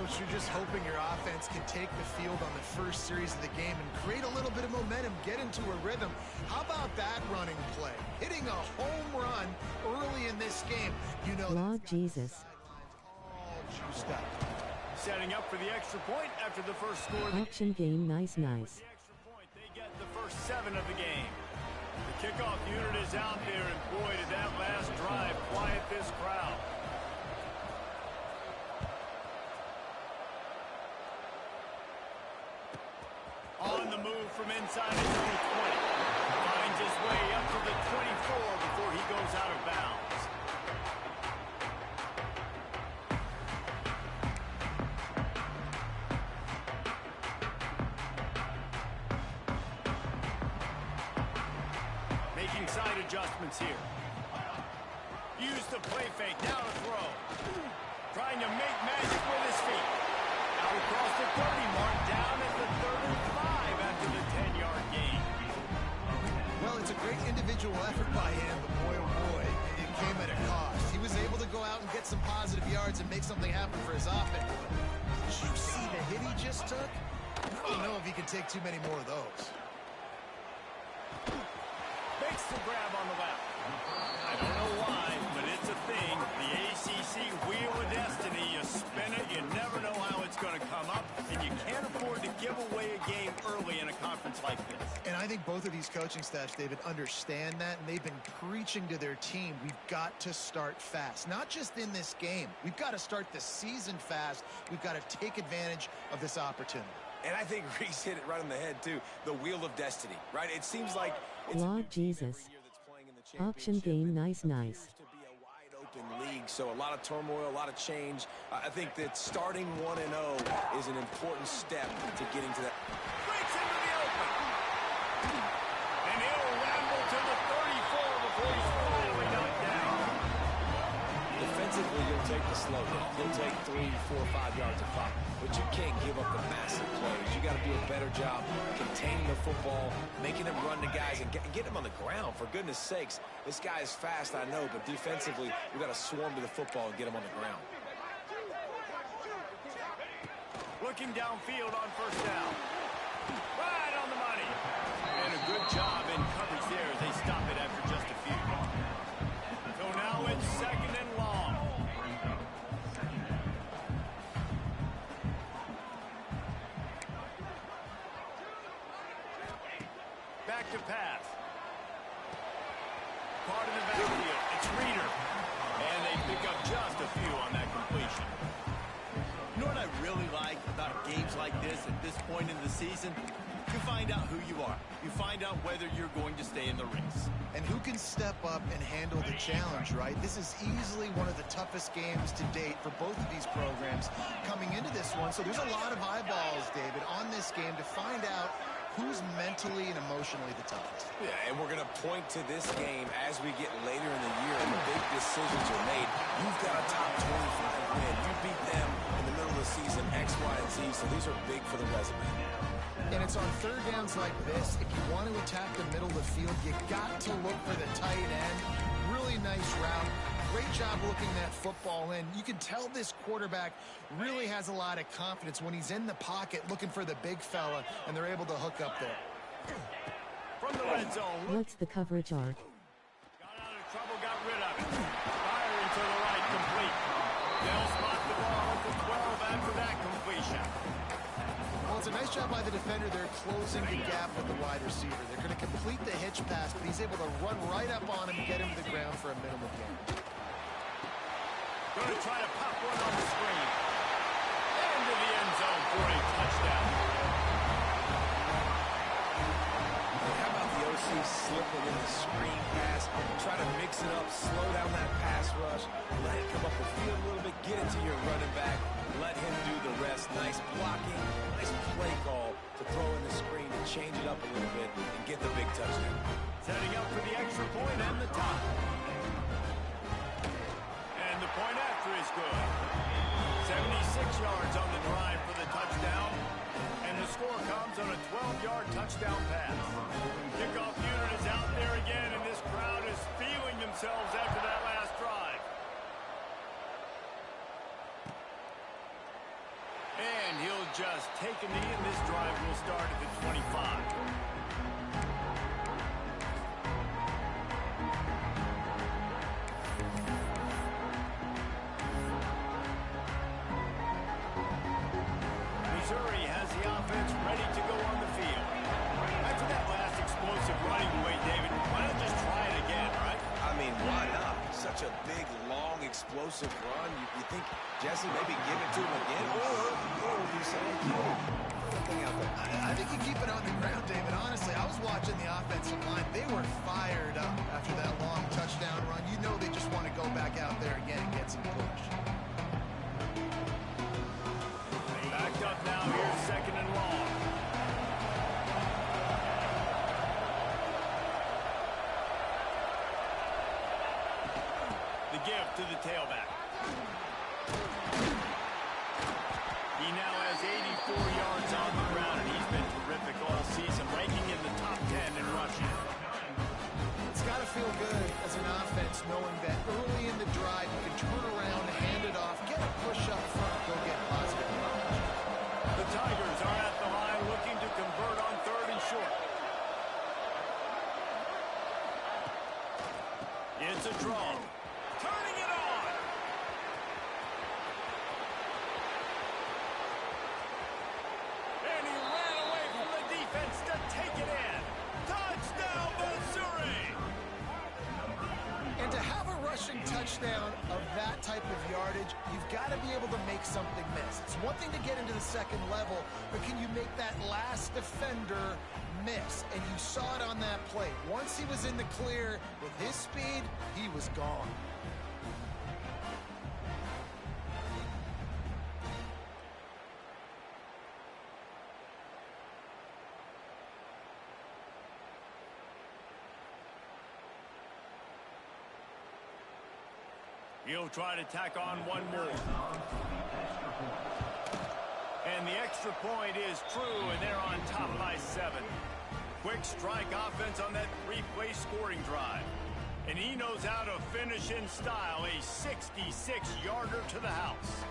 Coach, you're just hoping your offense can take the field on the first series of the game and create a little bit of momentum, get into a rhythm. How about that running play? Hitting a home run early in this game. You know, Lord Jesus. All juiced up. Setting up for the extra point after the first score. Action game, nice. With the extra point, they get the first 7 of the game. The kickoff unit is out there, and boy, did that last drive quiet this crowd. On the move from inside his own 20. Finds his way up to the 24 before he goes out of bounds. Making side adjustments here. Use the play fake, now to throw. Trying to make magic with his feet. Out across the 30 mark, down at the 35 after the 10-yard gain. Well, it's a great individual effort by him, but boy, oh boy, it came at a cost. He was able to go out and get some positive yards and make something happen for his offense. Did you see the hit he just took? I don't know if he can take too many more of those. Makes the grab on the left. I don't know why, but it's a thing. The ACC Wheel of Destiny. You spin it, you never know how it's going to come up, and you can't afford to give away a game early in a conference like this. And I think both of these coaching staffs, David, understand that, and they've been preaching to their team, we've got to start fast. Not just in this game. We've got to start the season fast. We've got to take advantage of this opportunity. And I think Reese hit it right on the head, too. The Wheel of Destiny, right? It seems like it's Lord Jesus. Action game, nice. To be a wide open league, so a lot of turmoil, a lot of change. I think that starting 1-0 is an important step to getting to that. Breaks into the open. And he'll ramble to the 34 before he's finally knocked down. Defensively, you'll take the slow hit. You'll take 3, 4, 5 yards of pop. But you can't give up the massive plays. You got to do a better job containing the football, making them run to guys, and get them on the ground. For goodness sakes, this guy is fast, I know, but defensively, we've got to swarm to the football and get him on the ground. Looking downfield on first down. Right on the money. And a good job in coverage there as they stop it after just a few. So now it's 2nd and long. Back to pass. Part of the backfield. It's Reader. And they pick up just a few on that completion. You know what I really like about games like this at this point in the season? You find out who you are. You find out whether you're going to stay in the race. And who can step up and handle the challenge, right? This is easily one of the toughest games to date for both of these programs coming into this one. So there's a lot of eyeballs, David, on this game to find out who's mentally and emotionally the toughest. Yeah, and we're going to point to this game as we get later in the year and the big decisions are made. You've got a top 25 win. You beat them in the middle of the season, X, Y, and Z, so these are big for the resume. And it's on third downs like this. If you want to attack the middle of the field, you got to look for the tight end. Really nice route. Great job looking that football in. You can tell this quarterback really has a lot of confidence when he's in the pocket looking for the big fella, and they're able to hook up there. From the red zone. What's the coverage arc? Got out of trouble, got rid of it. Firing to the right, complete. They'll spot the ball at the 12 after that completion. Well, it's a nice job by the defender. They're closing the gap with the wide receiver. They're going to complete the hitch pass, but he's able to run right up on him and get him to the ground for a minimum gain. Going to try to pop one on the screen. Into the end zone for a touchdown. How about the OC slipping in the screen pass? Try to mix it up, slow down that pass rush, let it come up the field a little bit, get it to your running back, let him do the rest. Nice blocking, nice play call to throw in the screen to change it up a little bit and get the big touchdown. Setting up for the extra point and the top. And the point after is good. 76 yards on the drive for the touchdown. And the score comes on a 12-yard touchdown pass. Kickoff unit is out there again, and this crowd is feeling themselves after that last drive. explosive run. You think Jesse maybe give it to him again, or would you say something out there? I think you keep it on the ground, David. Honestly, I was watching the offensive line. They were fired up after that long touchdown run. You know they just want to go back out there again and get some push. Backed up now. Here's second and long. The give to the tailback. He now has 84 yards on the ground, and he's been terrific all season, ranking in the top 10 in rushing. It's got to feel good as an offense knowing that early in the drive you can turn around, hand it off, get a push up front, go get positive yards. The Tigers are at the line looking to convert on third and short. It's a draw. Turning it on. And he ran away from the defense to take it in. Touchdown, Missouri! And to have a rushing touchdown of that type of yardage, you've got to be able to make something miss. It's one thing to get into the second level, but can you make that last defender miss? And you saw it on that play. Once he was in the clear with his speed, he was gone. He'll try to tack on one more. And the extra point is true, and they're on top by 7. Quick strike offense on that 3-play scoring drive. And he knows how to finish in style, a 66-yarder to the house.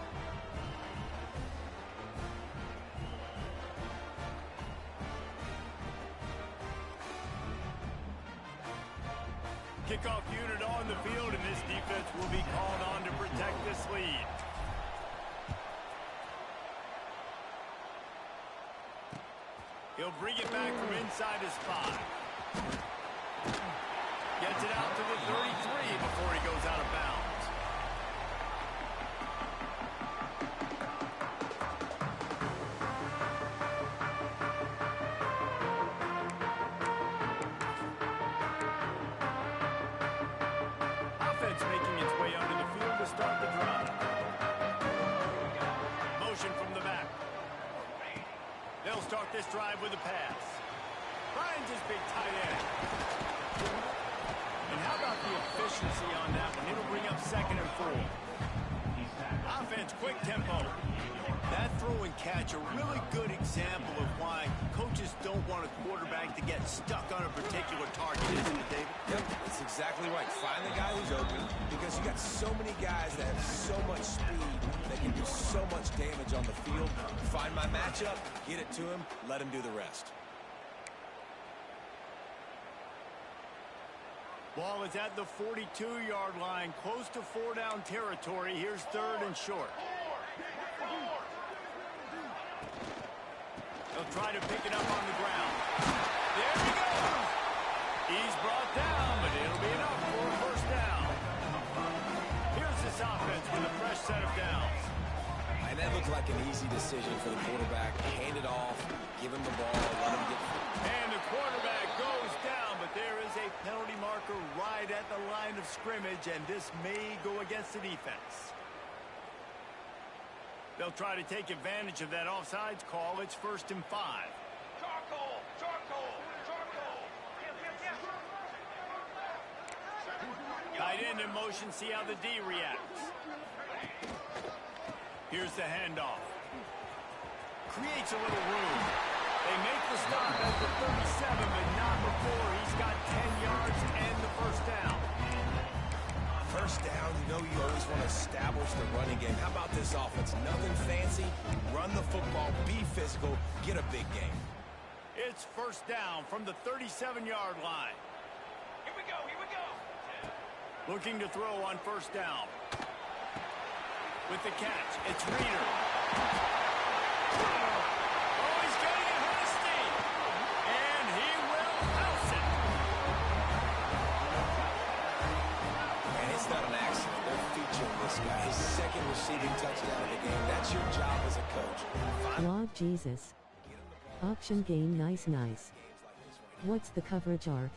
Kickoff unit on the field, and this defense will be called on to protect this lead. He'll bring it back from inside his 5. Gets it out to the 33 before he goes out of bounds. Making its way onto the field to start the drive. Motion from the back. They'll start this drive with a pass. Finds his big tight end. And how about the efficiency on that one? It'll bring up second and 4. Offense, quick tempo. That throw and catch, a really good example of why coaches don't want a quarterback to get stuck on a particular target, isn't it, David? Yep, that's exactly right. Find the guy who's open, because you got so many guys that have so much speed that can do so much damage on the field. Find my matchup, get it to him, let him do the rest. Ball is at the 42-yard line, close to 4-down territory. Here's third and short. They'll try to pick it up on the ground. There he goes. He's brought down, but it'll be enough for a first down. Here's this offense with a fresh set of downs. And that looked like an easy decision for the quarterback. Hand it off, give him the ball, let him get... And the quarterback goes down, but there is a penalty marker right at the line of scrimmage, and this may go against the defense. They'll try to take advantage of that offsides call. It's 1st and 5. Charcoal! Charcoal! Charcoal! Tight end in motion, see how the D reacts. Here's the handoff. Creates a little room. They make the stop at the 37, but not before he's got 10 yards and the first down. First down, you know you always want to establish the running game. How about this offense? Nothing fancy. Run the football, be physical, get a big game. It's first down from the 37-yard line. Here we go, here we go. Looking to throw on first down. With the catch, it's Reeder. Oh, he's getting ahead of steam. And he will house it. And it's not an accident. They're featuring this Scott. His second receiving touchdown of the game. That's your job as a coach. Lord Jesus. Option game nice. What's the coverage art?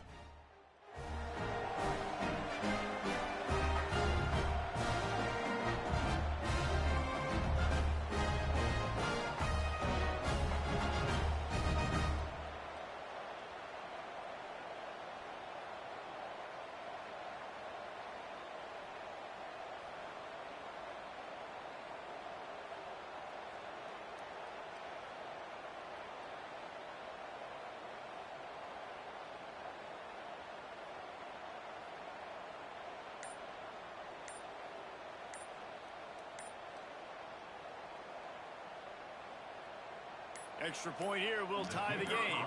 Extra point here will tie the game.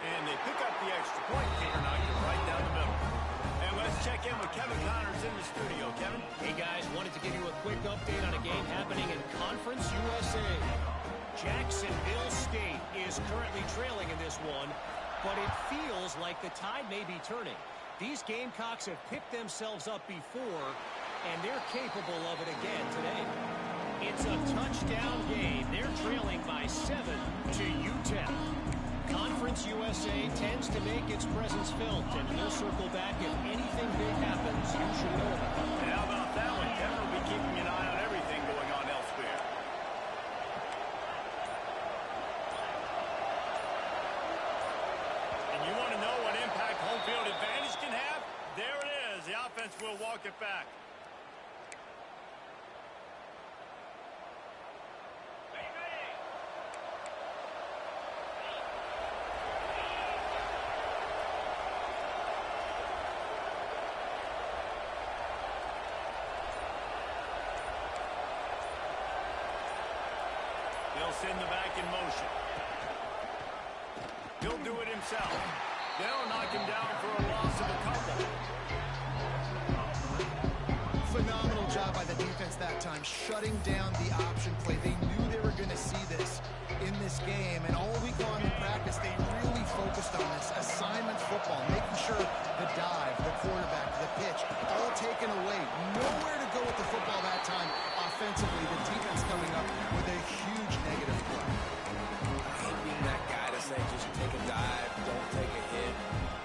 And they pick up the extra point. Peter knocked it right down the middle. And let's check in with Kevin Connors in the studio. Kevin? Hey, guys. Wanted to give you a quick update on a game happening in Conference USA. Jacksonville State is currently trailing in this one, but it feels like the tide may be turning. These Gamecocks have picked themselves up before, and they're capable of it again today. It's a touchdown game. They're trailing by 7 to UTEP. Conference USA tends to make its presence felt, and we'll circle back if anything big happens you should know about. And how about that one? Kevin will be keeping an eye on everything going on elsewhere. And you want to know what impact home field advantage can have? There it is. The offense will walk it back. They'll send the back in motion. He'll do it himself. They'll knock him down for a loss of a couple. Phenomenal job by the defense that time, shutting down the option play. They knew they were going to see this in this game, and all week long in practice, they really focused on this assignment football, making sure the dive, the quarterback, the pitch, all taken away. Nowhere to go with the football that time offensively. The defense coming up with a huge negative play. I hate being that guy to say just take a dive, don't take a hit.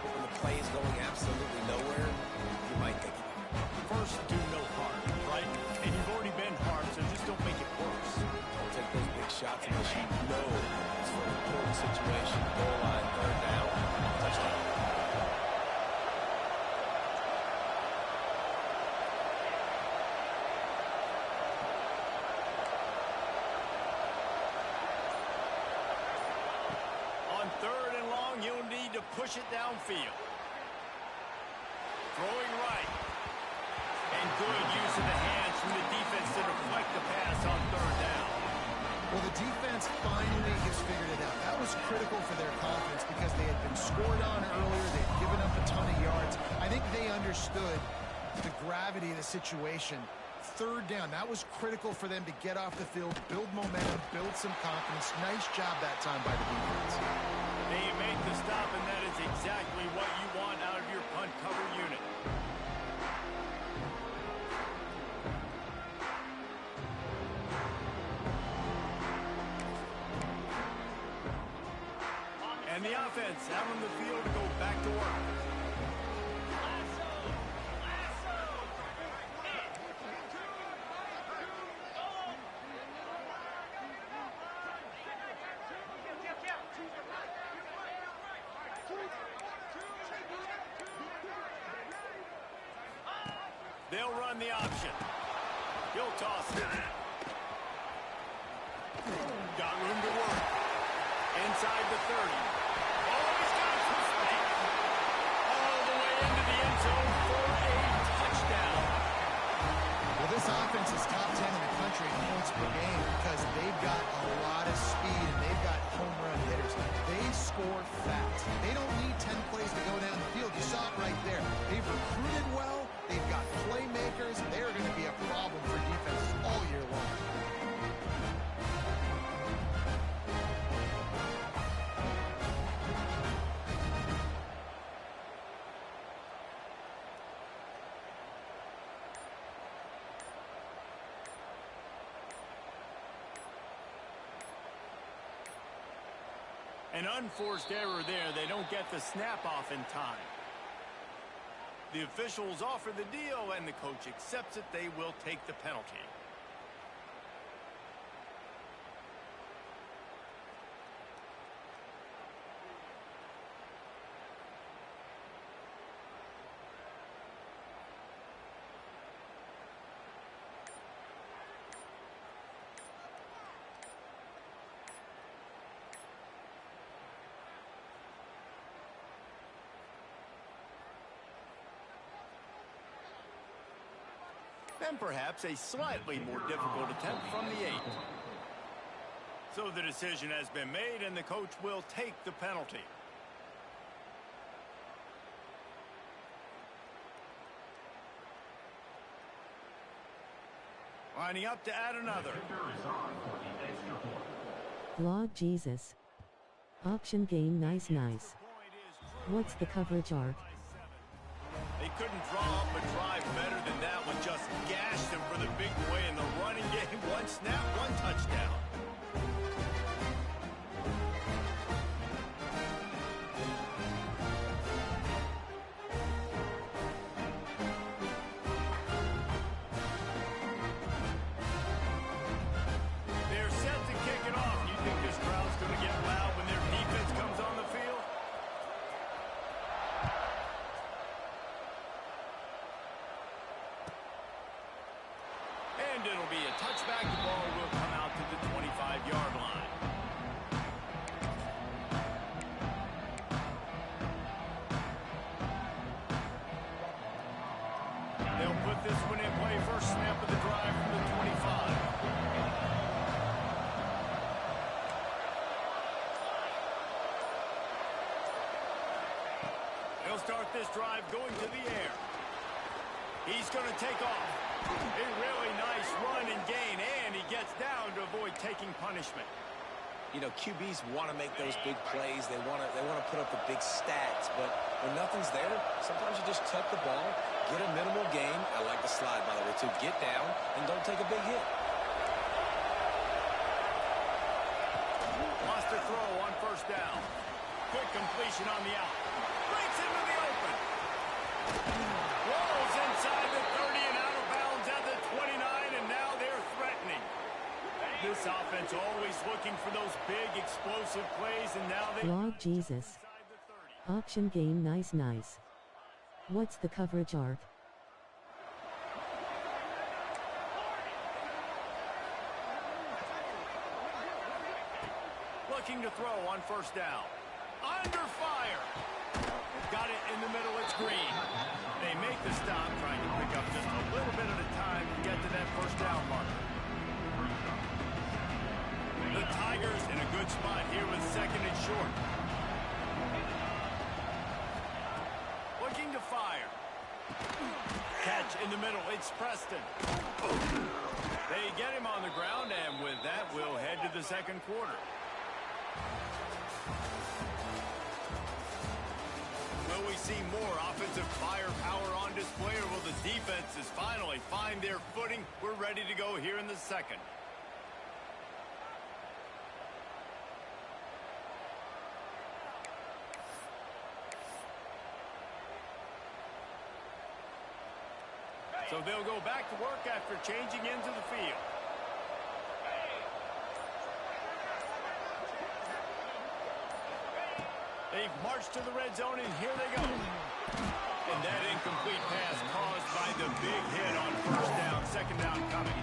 But when the play is going absolutely nowhere, you might think about it. First, do no harm, right? And you've already been harmed, so just don't make it worse. Don't take those big shots unless you know it's for an important situation. Goal line, third down, touchdown. On third and long, you'll need to push it downfield. Throwing right. And good use of the hands from the defense to deflect the pass on third down. Well, the defense finally has figured it out. That was critical for their confidence because they had been scored on earlier. They'd given up a ton of yards. I think they understood the gravity of the situation. Third down, that was critical for them to get off the field, build momentum, build some confidence. Nice job that time by the defense. They make the stop, and that is exactly what you want out of your punt cover unit. And the offense out on the field to go back to work. They'll run the option. He'll toss it. Got room to work. Inside the 30. Oh, he's got some space. All the way into the end zone for a touchdown. Well, this offense is top 10 in the country in points per game because they've got a lot of speed and they've got home run hitters. They score fast. They don't need 10 plays to go down the field. You saw it right there. They've recruited well. They've got playmakers. They're going to be a problem for defenses all year long. An unforced error there. They don't get the snap off in time. The officials offer the deal, and the coach accepts it. They will take the penalty. And perhaps a slightly more difficult attempt from the 8. So the decision has been made, and the coach will take the penalty. Lining up to add another. Lord Jesus. Option game nice. What's the coverage arc? They couldn't draw up a drive better than that one. Just gashed him for the big play in the running game. One snap, one touchdown. They're set to kick it off. You think this crowd's going to get loud when their defense comes on the field? And it'll be a touchback. The ball will come out to the 25-yard line. They'll put this one in play. First snap of the drive from the 25. They'll start this drive going to the air. He's going to take off. A really nice run and gain, and he gets down to avoid taking punishment. You know, QBs want to make those big plays. They want to put up the big stats, but when nothing's there, sometimes you just tuck the ball, get a minimal gain. I like the slide, by the way, too. Get down and don't take a big hit. Lost a throw on first down. Quick completion on the out. Breaks into the open. Rolls inside the 30 and out of bounds at the 29, and now they're threatening. This offense always looking for those big explosive plays, and now they... Lord Jesus. Option game nice. What's the coverage arc? Looking to throw on first down. Under fire. Got it in the middle. It's Green. They make the stop, trying to pick up just a little bit at a time to get to that first down marker. The Tigers in a good spot here with second and short. Looking to fire. Catch in the middle. It's Preston. They get him on the ground, and with that, we'll head to the second quarter. Will we see more offensive firepower on display, or will the defenses finally find their footing? We're ready to go here in the second. So they'll go back to work after changing into the field. They've marched to the red zone, and here they go. And that incomplete pass caused by the big hit on first down, second down coming.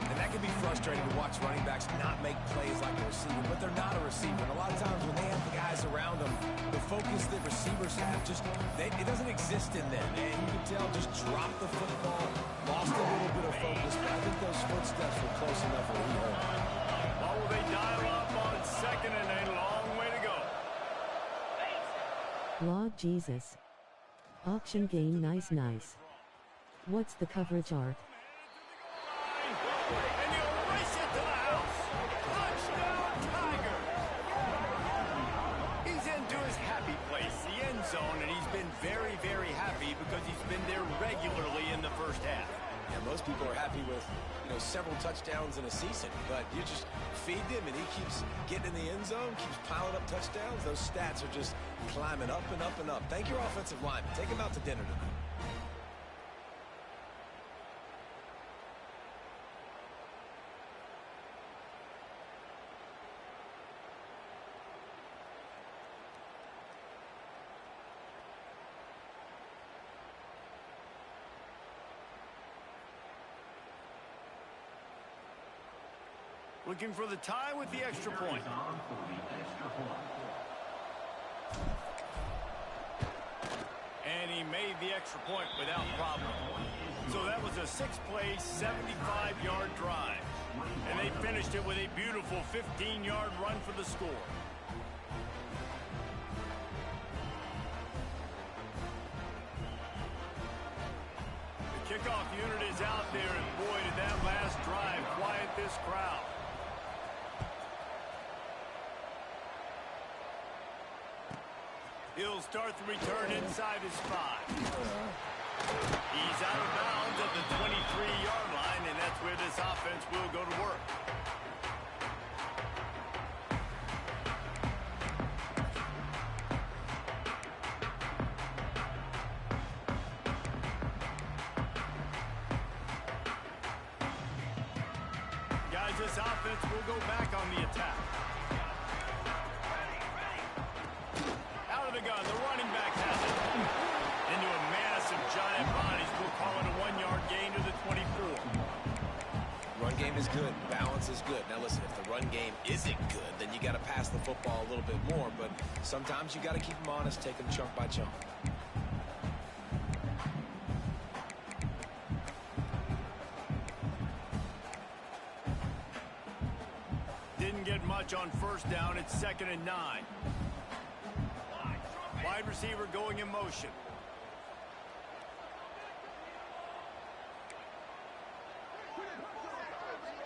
And that can be frustrating to watch running backs not make plays like a receiver, but they're not a receiver. And a lot of times when they have the guys around them, the focus that receivers have it doesn't exist in them. And you can tell, just dropped the football, lost a little bit of focus, but I think those footsteps were close enough where he heard. Well, will they dial up on second, and a long way to go. Lord Jesus. Option game nice. What's the coverage arc? And you'll race it to the house. Touchdown, Tiger. He's into his happy place, the end zone, and he's been very, very happy because he's been there regularly in the first half. Yeah, Most people are happy with, several touchdowns in a season, but you just feed him and he keeps getting in the end zone, keeps piling up touchdowns. Those stats are just climbing up and up and up. Thank your offensive lineman. Take him out to dinner tonight. Looking for the tie with the extra point. And he made the extra point without problem. So that was a 6-play, 75-yard drive. And they finished it with a beautiful 15-yard run for the score. The kickoff unit is out there, and boy, did that last drive quiet this crowd. He'll start the return inside his 5. He's out of bounds at the 23-yard line, and that's where this offense will go to work. Guys, this offense will go back on the attack. The gun, the running back has it. Into a massive giant bodies. We'll call it a 1-yard gain to the 24. Run game is good. Balance is good. Now listen, if the run game isn't good, then you got to pass the football a little bit more. But sometimes you got to keep them honest, take them chunk by chunk. Didn't get much on first down. It's 2nd and 9. Wide receiver going in motion.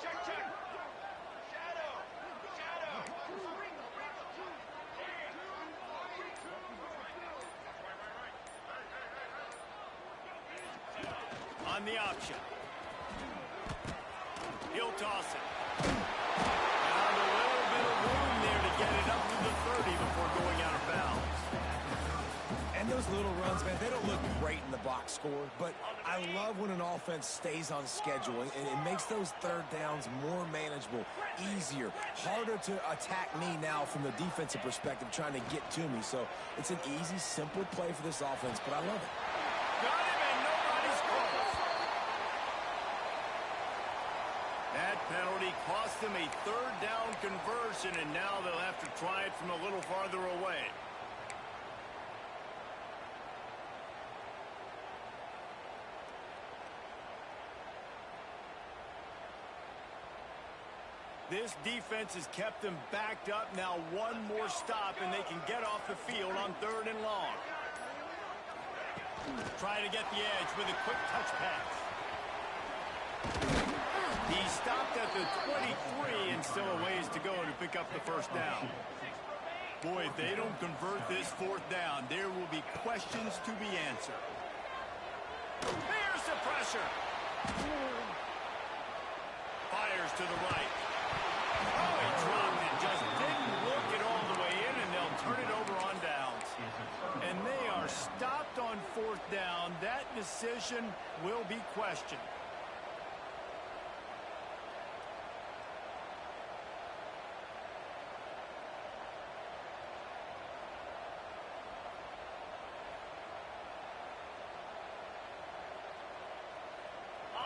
Check, check. Shadow. On the option. He'll toss it. Found a little bit of room there to get it up to the 30 before going out of bounds. And those little runs, man, they don't look great in the box score, but I love when an offense stays on schedule, and it makes those third downs more manageable, easier, harder to attack me now from the defensive perspective trying to get to me. So it's an easy, simple play for this offense, but I love it. Got him, and nobody's close. That penalty cost them a 3rd down conversion, and now they'll have to try it from a little farther away. This defense has kept them backed up. Now one more stop, and they can get off the field on 3rd and long. Trying to get the edge with a quick touch pass. He stopped at the 23 and still a ways to go to pick up the 1st down. Boy, if they don't convert this 4th down, there will be questions to be answered. Here's the pressure. Fires to the right. Oh, he dropped it. Just didn't look it all the way in, and they'll turn it over on downs. And they are stopped on 4th down. That decision will be questioned.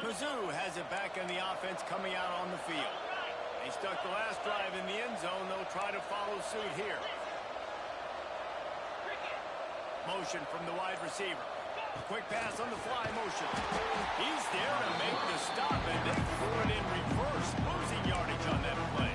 Mizzou has it back in the offense coming out on the field. They stuck the last drive in the end zone. They'll try to follow suit here. Motion from the wide receiver. A quick pass on the fly motion. He's there to make the stop, and they threw it in reverse, losing yardage on that play.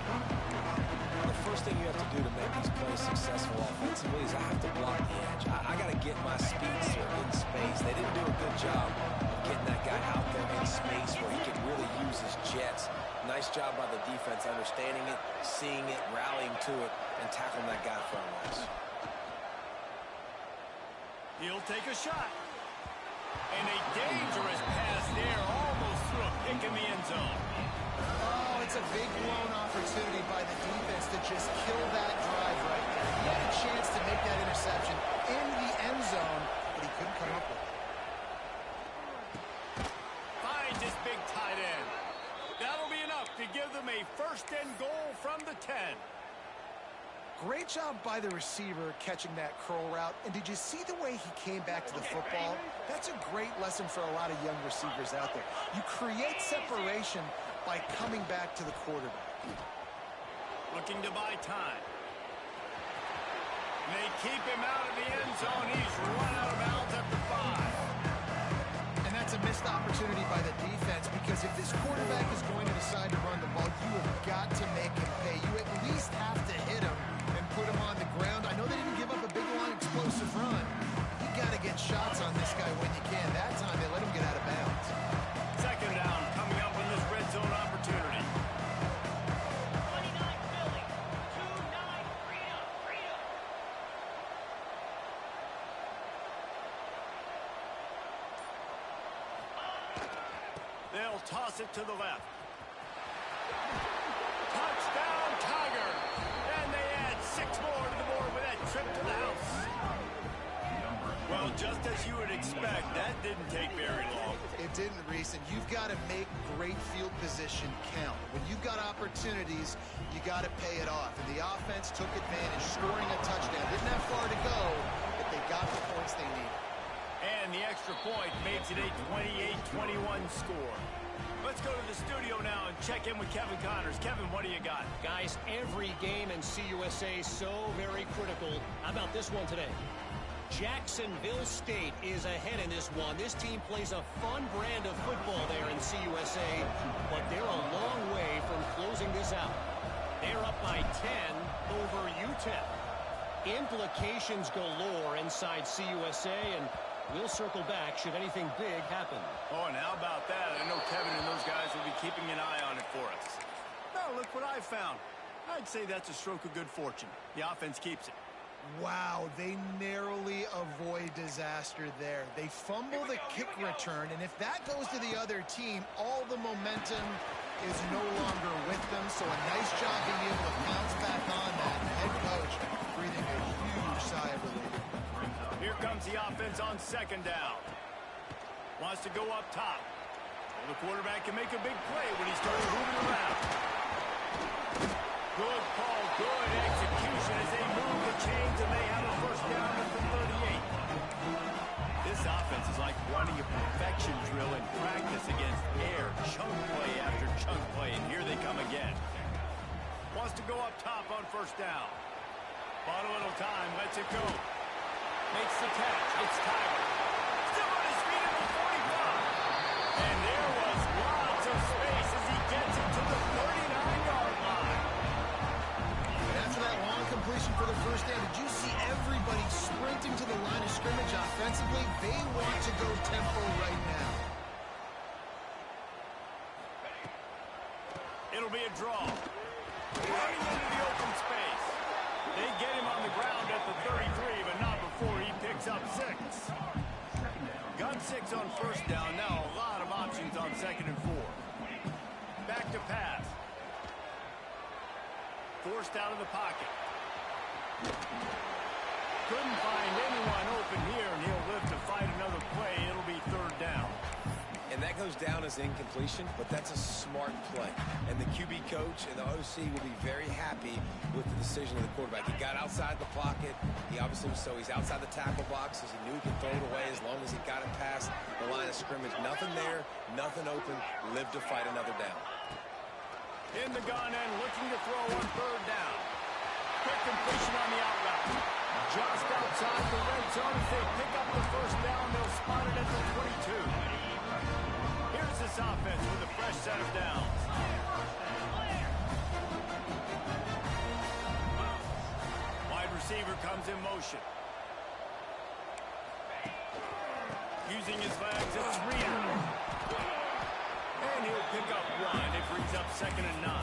The first thing you have to do to make these plays successful offensively is I have to block the edge. I got to get my speedster in space. They didn't do a good job of getting that guy out there in space where he can really use his jets. Nice job by the defense understanding it, seeing it, rallying to it, and tackling that guy for a loss. He'll take a shot. And a dangerous pass there, almost pick in the end zone. Oh, it's a big blown opportunity by the defense to just kill that drive right there. He had a chance to make that interception in the end zone, but he couldn't come up with it. Finds his big tight end. That'll be enough to give them a first and goal from the 10. Great job by the receiver catching that curl route. And did you see the way he came back to the football? That's a great lesson for a lot of young receivers out there. You create separation by coming back to the quarterback. Looking to buy time. They keep him out of the end zone. He's run out of bounds after 5. And that's a missed opportunity by the defense, because if this quarterback is going to decide to run the ball, you have got to make him pay. You at least have to hit him and put him on the ground. I know they didn't give up a big, long, explosive run. You got to get shots on this guy when you can. That time they let him get out of bounds. Second down coming up in this red zone opportunity. 29 Philly. 2-9 freedom. They'll toss it to the left. Touchdown, Tiger! And they add 6 more to the board with that trip to the house. Well, just as you would expect, that didn't take very long. It didn't, Reese, and you've got to make great field position count. When you've got opportunities, you got to pay it off. And the offense took advantage, scoring a touchdown. Didn't have far to go, but they got the points they needed. And the extra point makes it a 28-21 score. Let's go to the studio now and check in with Kevin Connors. Kevin, what do you got? Guys, every game in CUSA so very critical. How about this one today? Jacksonville State is ahead in this one. This team plays a fun brand of football there in CUSA, but they're a long way from closing this out. They're up by 10 over UTEP. Implications galore inside CUSA, and we'll circle back should anything big happen. Oh, and how about that? I know Kevin and those guys will be keeping an eye on it for us. Now, look what I found. I'd say that's a stroke of good fortune. The offense keeps it. Wow, they narrowly avoid disaster there. They fumble the kick return, and if that goes to the other team, all the momentum is no longer with them. So a nice job being able to bounce back on that. And the head coach breathing a huge sigh of relief. Here comes the offense on second down. Wants to go up top. Well, the quarterback can make a big play when he starts moving around. Good call, good execution as they move the chains, and they have a first down at the 38. This offense is like running a perfection drill in practice against air, chunk play after chunk play, and here they come again. Wants to go up top on first down. Bought a little time, lets it go. Makes the catch. It's Tiger. Still on his feet at the 45. And there was lots of space as he gets it to the 39-yard line. And after that long completion for the first down, did you see everybody sprinting to the line of scrimmage offensively? They want to go tempo right now. It'll be a draw. Running into the open space. They get him on the ground at the 33, but not before he picks up 6. Got 6 on first down. Now a lot of options on second and 4. Back to pass. Forced out of the pocket. Couldn't find anyone open here, and he'll live to fight another play. It'll be third down. And that goes down as incompletion, but that's a smart play. And the QB coach and the OC will be very happy with the decision of the quarterback. He got outside the pocket. He obviously was he's outside the tackle box, as he knew he could throw it away as long as he got it past the line of scrimmage. Nothing there, nothing open. Live to fight another down. In the gun and looking to throw on third down. Quick completion on the out route. Just outside the red zone as they pick up the first down. They'll spot it at the 22. Here's this offense with a fresh set of downs. Wide receiver comes in motion. Using his legs, it's Reader. And he'll pick up 1. It brings up second and 9.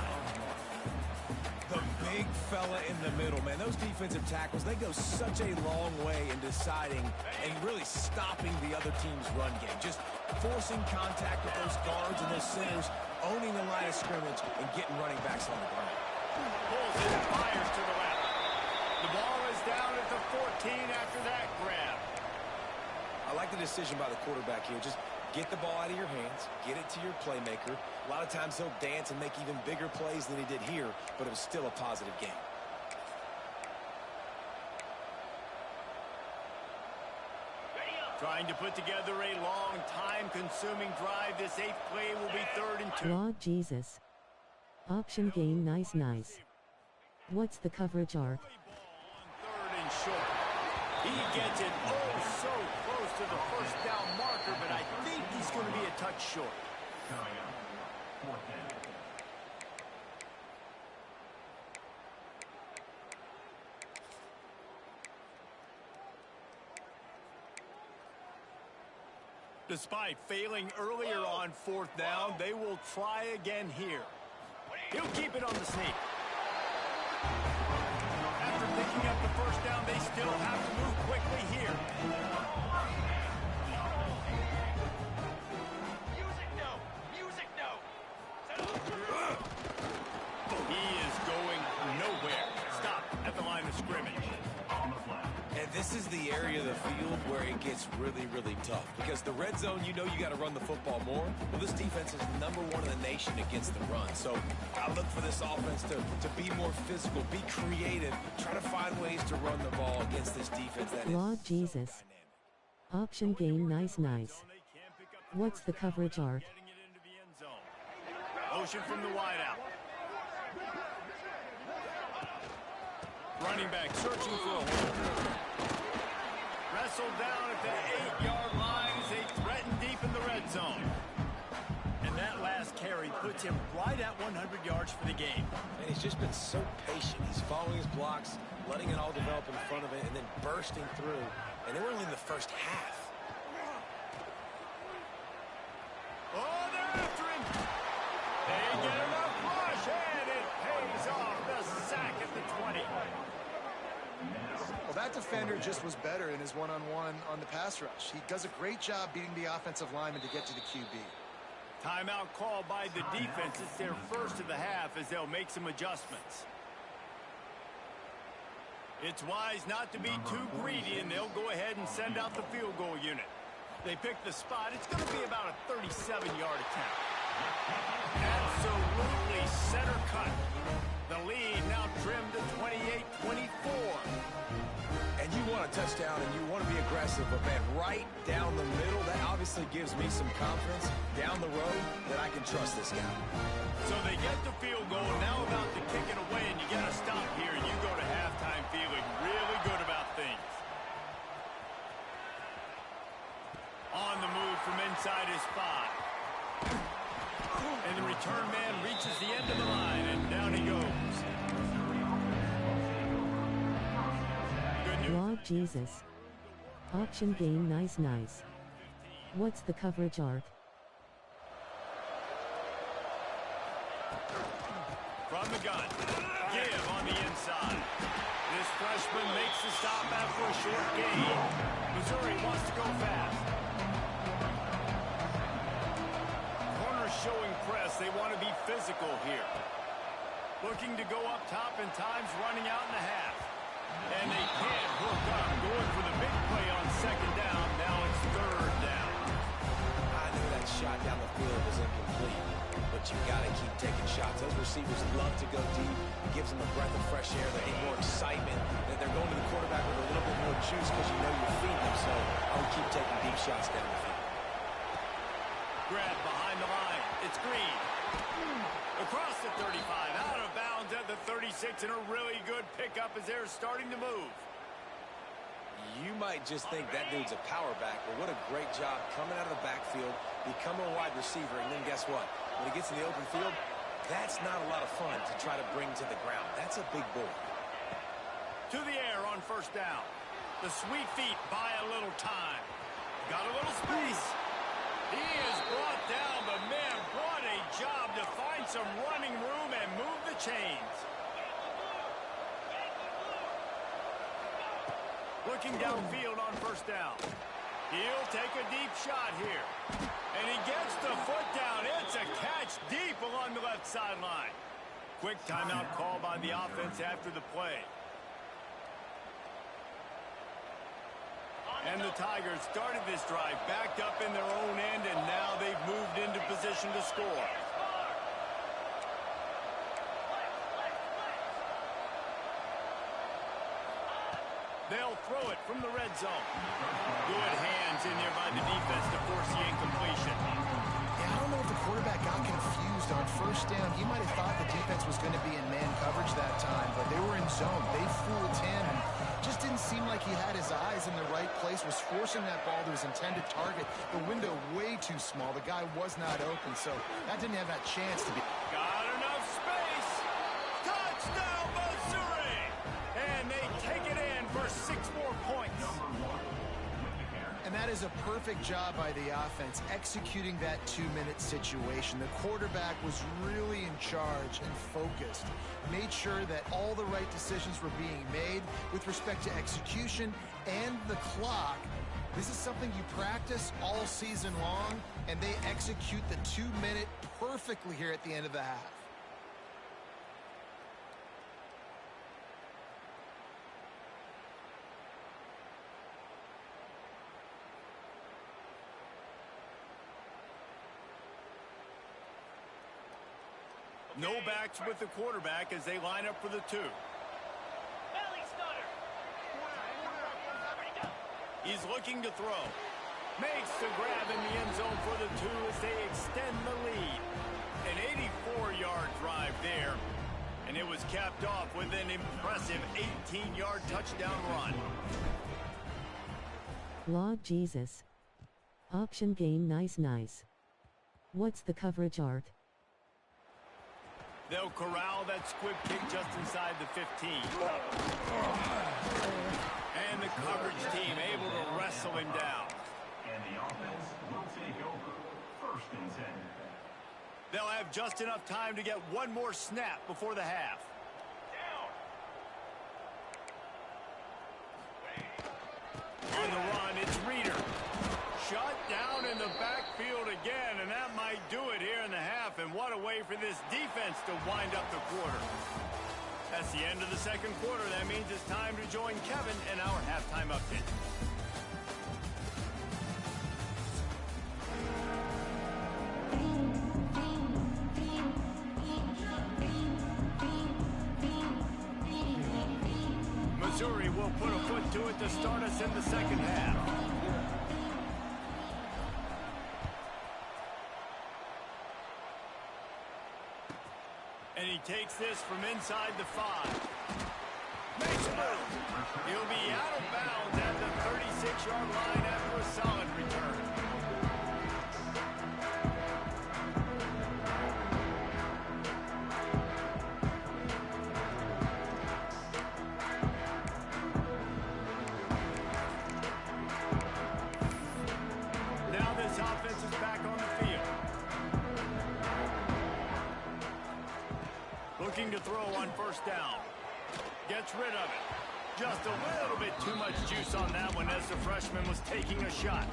The big fella in the middle, man. Those defensive tackles, they go such a long way in deciding and really stopping the other team's run game. Just forcing contact with those guards and those centers, owning the line of scrimmage, and getting running backs on the ground. Pulls it and fires to the left. The ball is down at the 14 after that grab. I like the decision by the quarterback here. Just get the ball out of your hands, get it to your playmaker. A lot of times he'll dance and make even bigger plays than he did here, but it was still a positive game. Trying to put together a long, time-consuming drive. This 8th play will be 3rd and 2. Lord Jesus. Option game nice. What's the coverage arc? On 3rd and short. He gets it so close to the first down marker, but I think he's going to be a touch short. Despite failing earlier on 4th down, they will try again here. He'll keep it on the sneak. After picking up the first down, they still have to move quickly here. Music no. He is going nowhere. Stop at the line of scrimmage. And this is the area of the field where it gets really, really tough. Because the red zone, you know you got to run the football more. Well, this defense is #1 in the nation against the run. So I look for this offense to be more physical, be creative, try to find ways to run the ball against this defense that Lord is Jesus. dynamic. Option game nice. What's the coverage arc? Getting it into the end zone. Motion from the wideout. Running back searching for a hole. Wrestled down at the 8-yard line as they threaten deep in the red zone. And that last carry puts him right at 100 yards for the game. And he's just been so patient. He's following his blocks, letting it all develop in front of it, and then bursting through. And they were only in the first half. Oh, they're after him. They get enough rush, and it pays off. The sack at the 20. Well, that defender just was better in his one-on-one on the pass rush. He does a great job beating the offensive lineman to get to the QB. Timeout called by the defense. It's their first of the half as they'll make some adjustments. It's wise not to be too greedy, and they'll go ahead and send out the field goal unit. They pick the spot. It's going to be about a 37-yard attempt. Absolutely center cut. The lead now trimmed to 28-24. And you want a touchdown and you want to be aggressive, but man, right down the middle, that obviously gives me some confidence down the road that I can trust this guy. So they get the field goal, now about to kick it away, and you got to stop here. You go to halftime feeling really good about things. On the move from inside his 5. And the return man reaches the end of the line, and down he goes. Lord Jesus. Option game nice. What's the coverage arc? From the gun. Give on the inside. This freshman makes the stop after a short gain. Missouri wants to go fast. Corners showing press. They want to be physical here. Looking to go up top, and time's running out in the half. And they can't hook up. Going for the big play on 2nd down. Now it's 3rd down. I knew that shot down the field was incomplete, but you got to keep taking shots. Those receivers love to go deep. It gives them a breath of fresh air. They need more excitement. They're going to the quarterback with a little bit more juice because you know you're feeding them. So I would keep taking deep shots down the field. Grab behind the line. It's Green. Across the 35, out of bounds at the 36, and a really good pickup as they're starting to move. You might just think that dude's a power back, but what a great job coming out of the backfield, becoming a wide receiver, and then guess what? When he gets in the open field, that's not a lot of fun to try to bring to the ground. That's a big boy. To the air on 1st down. The sweet feet buy a little time. Got a little space. He is brought down, but man, what a job to find some running room and move the chains. Looking downfield on first down. He'll take a deep shot here. And he gets the foot down. It's a catch deep along the left sideline. Quick timeout call by the offense after the play. And the Tigers started this drive backed up in their own end, and now they've moved into position to score. They'll throw it from the red zone. Good hands in there by the defense to force the incompletion. Yeah, I don't know if the quarterback got confused on first down. He might have thought the defense was going to be in man coverage that time, but they were in zone. They fooled him. Just didn't seem like he had his eyes in the right place, was forcing that ball to his intended target. The window way too small. The guy was not open, so that didn't have that chance to be. Got enough space. Touchdown, Missouri. And they take it in for 6 more points. And that is a perfect job by the offense, executing that 2-minute situation. The quarterback was really in charge and focused. Made sure that all the right decisions were being made with respect to execution and the clock. This is something you practice all season long, and they execute the 2-minute perfectly here at the end of the half. No backs with the quarterback as they line up for the 2. Belly stutter. He's looking to throw. Makes the grab in the end zone for the 2 as they extend the lead. An 84-yard drive there. And it was capped off with an impressive 18-yard touchdown run. Lord Jesus. Option game nice. What's the coverage art? They'll corral that squib kick just inside the 15. And the coverage team able to wrestle him down. And the offense will take over. 1st and 10. They'll have just enough time to get one more snap before the half. On the run, it's Reeder. Shut down in the backfield again, and that might do it here in the half. And what a way for this defense to wind up the quarter. That's the end of the 2nd quarter. That means it's time to join Kevin in our halftime update. Missouri will put a foot to it to start us in the 2nd half. And he takes this from inside the 5. Makes a move. He'll be out of bounds at the 36-yard line after a solid return. Now this offense is back on the field. Looking to throw on first down. Gets rid of it. Just a little bit too much juice on that one as the freshman was taking a shot.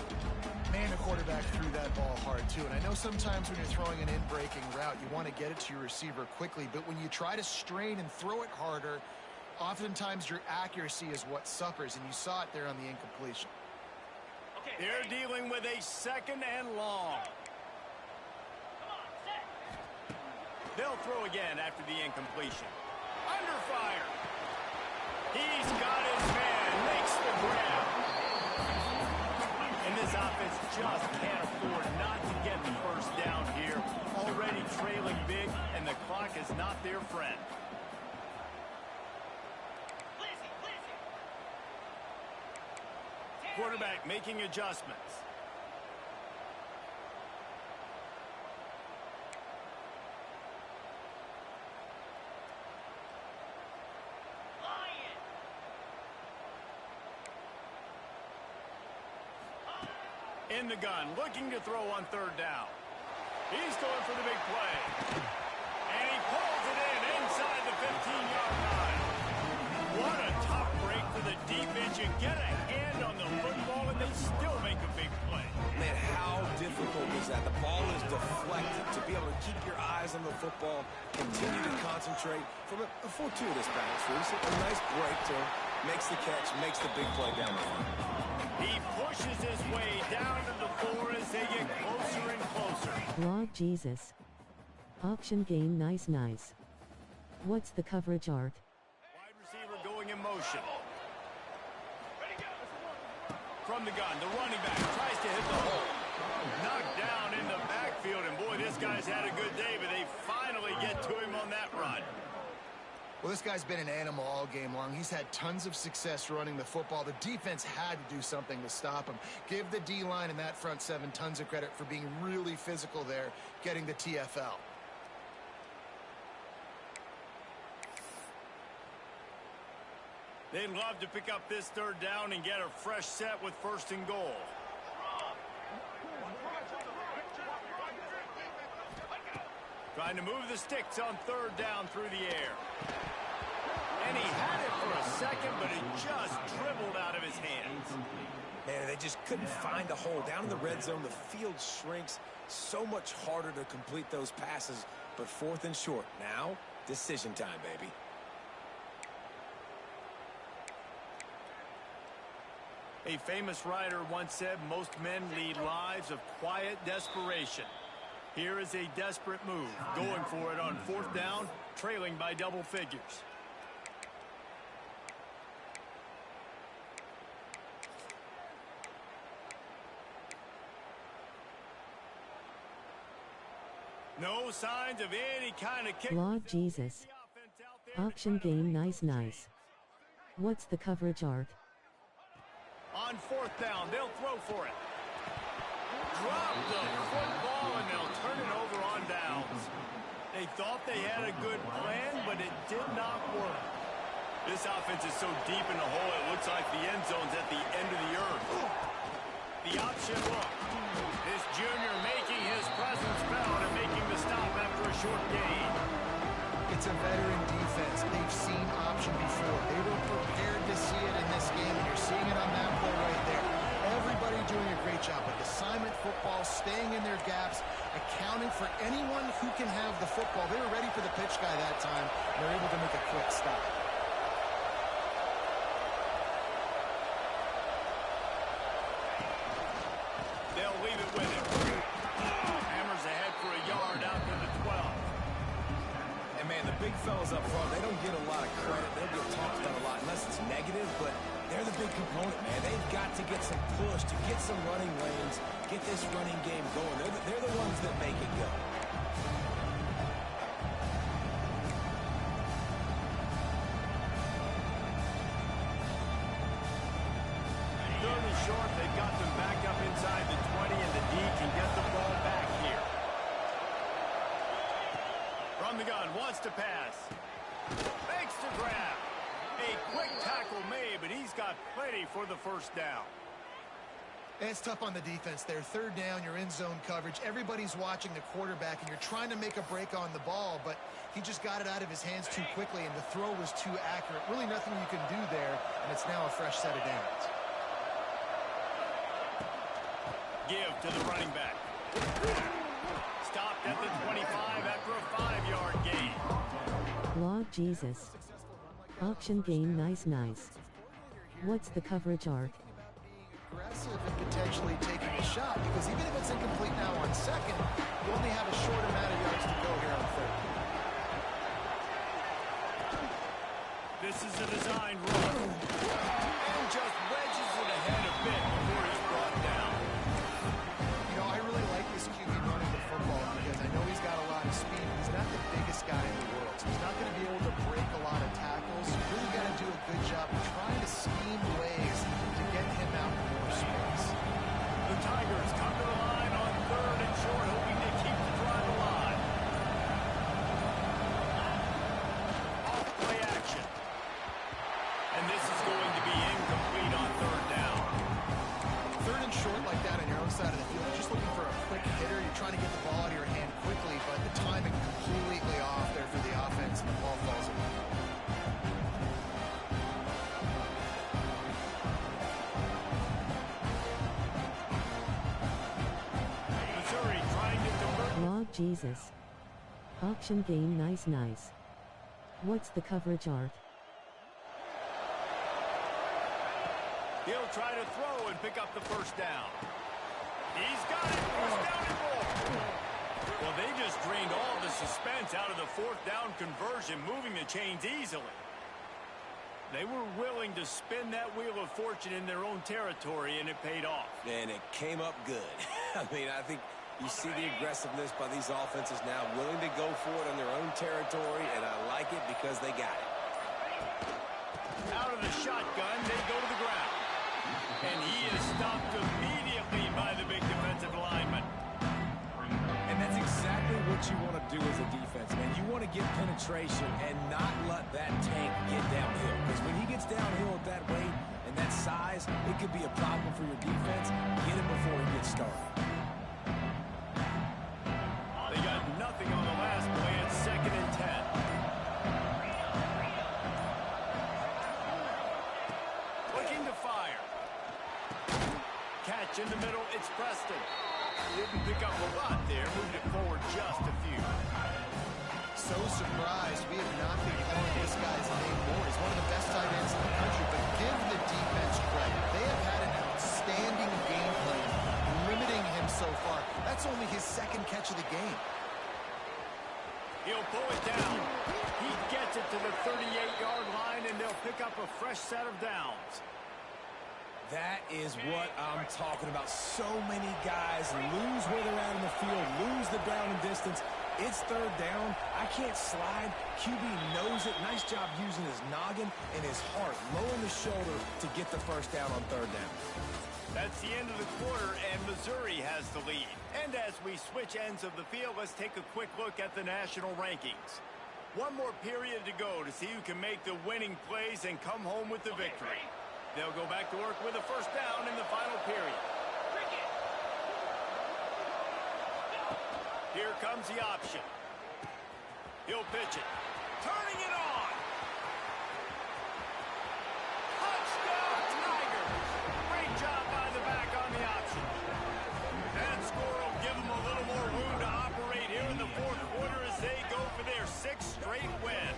Man, the quarterback threw that ball hard, too. And I know sometimes when you're throwing an in-breaking route, you want to get it to your receiver quickly. But when you try to strain and throw it harder, oftentimes your accuracy is what suffers. And you saw it there on the incompletion. Okay, They're dealing with a 2nd and long. come on, set. They'll throw again after the incompletion. Under fire. He's got his man. Makes the grab. And this offense just can't afford not to get the first down here. Already trailing big, and the clock is not their friend. Blizzy. Quarterback making adjustments. Lion. In the gun, looking to throw on 3rd down. He's going for the big play. And he pulls it in inside the 15-yard line. What a tough break for the defense, you get a hand on the football, and they still make a big play. Man, how difficult is that? The ball is deflected. To be able to keep your eyes on the football, continue to concentrate from a fortuitous bounce, Reese. A nice break to him. Makes the catch, makes the big play down the line. He pushes his way down to the floor as they get closer and closer. Lord Jesus. Option gain nice. What's the coverage art? Wide receiver going in motion. From the gun, the running back tries to hit the hole. Knocked down in the backfield, and boy, this guy's had a good day, but they finally get to him on that run. Well, this guy's been an animal all game long. He's had tons of success running the football. The defense had to do something to stop him. Give the D-line and that front seven tons of credit for being really physical there, getting the TFL. They'd love to pick up this third down and get a fresh set with 1st and goal. Trying to move the sticks on 3rd down through the air. And he had it for a second, but it just dribbled out of his hands. Man, they just couldn't find a hole. Down in the red zone, the field shrinks. So much harder to complete those passes, but 4th and short. Now, decision time, baby. A famous writer once said, most men lead lives of quiet desperation. Here is a desperate move, going for it on 4th down, trailing by double figures. No signs of any kind of kick. Lord Jesus. Option gain nice. What's the coverage art? On 4th down, they'll throw for it. Drop the football, and they'll turn it over on downs. They thought they had a good plan, but it did not work. This offense is so deep in the hole, it looks like the end zone's at the end of the earth. The option look. This junior making his presence felt and making the stop after a short gain. It's a veteran defense. They've seen option before. They were prepared to see it in this game, and you're seeing it on that play right there. Everybody doing a great job with assignment football, staying in their gaps, accounting for anyone who can have the football. They were ready for the pitch guy that time, and they're able to make a quick stop. They'll leave it with him. Hammers ahead for a yard out to the 12. And man, the big fellas up front, they don't get a lot of credit. They'll get talked about a lot unless it's negative, but they're the big component, man. They've got to get some push, to get some running lanes, get this running game going. They're the ones that make it go. Third and short, they've got them back up inside the 20, and the D can get the ball back here. From the gun, wants to pass. Makes the grab. A quick tackle made, but he's got plenty for the 1st down. And it's tough on the defense there. 3rd down, you're in zone coverage. Everybody's watching the quarterback, and you're trying to make a break on the ball, but he just got it out of his hands too quickly, and the throw was too accurate. Really nothing you can do there, and it's now a fresh set of downs. Give to the running back. Stopped at the 25 after a 5-yard gain. Lord Jesus. Option gain nice. What's the coverage art? Aggressive and potentially taking a shot, because even if it's incomplete now on 2nd, you only have a short amount of yards to go here on 3rd. This is a designed run. And just wedges it ahead a bit before he's brought down. You know, I really like this QB running the football because I know he's got a lot of speed. He's not the biggest guy in the world, so he's not going to be able to break a lot of tackles. You really got to do a good job of trying to scheme ways to get him out in more space. The Tigers come to the line on 3rd and short, hoping to keep the drive alive. Off play action. And this is going to be incomplete on 3rd down. 3rd and short like that on your own side of the field, you're just looking for a quick hitter. You're trying to get the ball out of your hand quickly, but the timing completely off there for the offense, and the ball falls away. Jesus. Auction game nice. What's the coverage art? He'll try to throw and pick up the first down. He's got it. First down and more. Well, they just drained all the suspense out of the fourth down conversion, moving the chains easily. They were willing to spin that wheel of fortune in their own territory, and it paid off. And it came up good. I mean, I think you see the aggressiveness by these offenses now, willing to go for it on their own territory, and I like it because they got it. Out of the shotgun, they go to the ground. And he is stopped immediately by the big defensive lineman. And that's exactly what you want to do as a defense, man. You want to get penetration and not let that tank get downhill. Because when he gets downhill at that weight and that size, it could be a problem for your defense. Get him before he gets started. They got nothing on the last play. It's 2nd and 10. Looking to fire. Catch in the middle. It's Preston. Didn't pick up a lot there. Moved it forward just a few. So surprised we have not been calling this guy's name more. He's one of the best tight ends in the country, but give the defense credit. They have had an outstanding game plan, limiting him so far. That's only his 2nd catch of the game. He'll pull it down. He gets it to the 38-yard line, and they'll pick up a fresh set of downs. That is what I'm talking about. So many guys lose where they're at in the field, lose the down and distance. It's 3rd down. I can't slide. QB knows it. Nice job using his noggin and his heart, lowering the shoulder to get the first down on 3rd down. That's the end of the quarter, and Missouri has the lead. And as we switch ends of the field, let's take a quick look at the national rankings. One more period to go to see who can make the winning plays and come home with the victory. They'll go back to work with a first down in the final period. Here comes the option. He'll pitch it. Turning it on. Touchdown, Tigers. Great job by the back on the option. That score will give them a little more room to operate here in the 4th quarter as they go for their 6th straight win.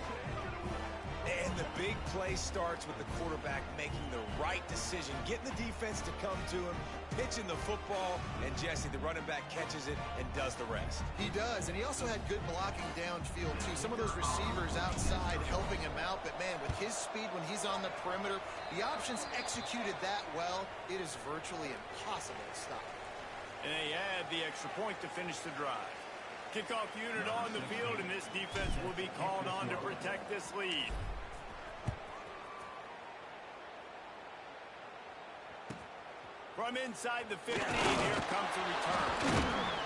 And the big play starts with the quarterback making the right decision, getting the defense to come to him, pitching the football, and Jesse, the running back, catches it and does the rest. He does, and he also had good blocking downfield, too. Some of those receivers outside helping him out, but, man, with his speed when he's on the perimeter, the options executed that well, it is virtually impossible to stop. And they add the extra point to finish the drive. Kickoff unit on the field, and this defense will be called on to protect this lead. From inside the 15, here comes the return.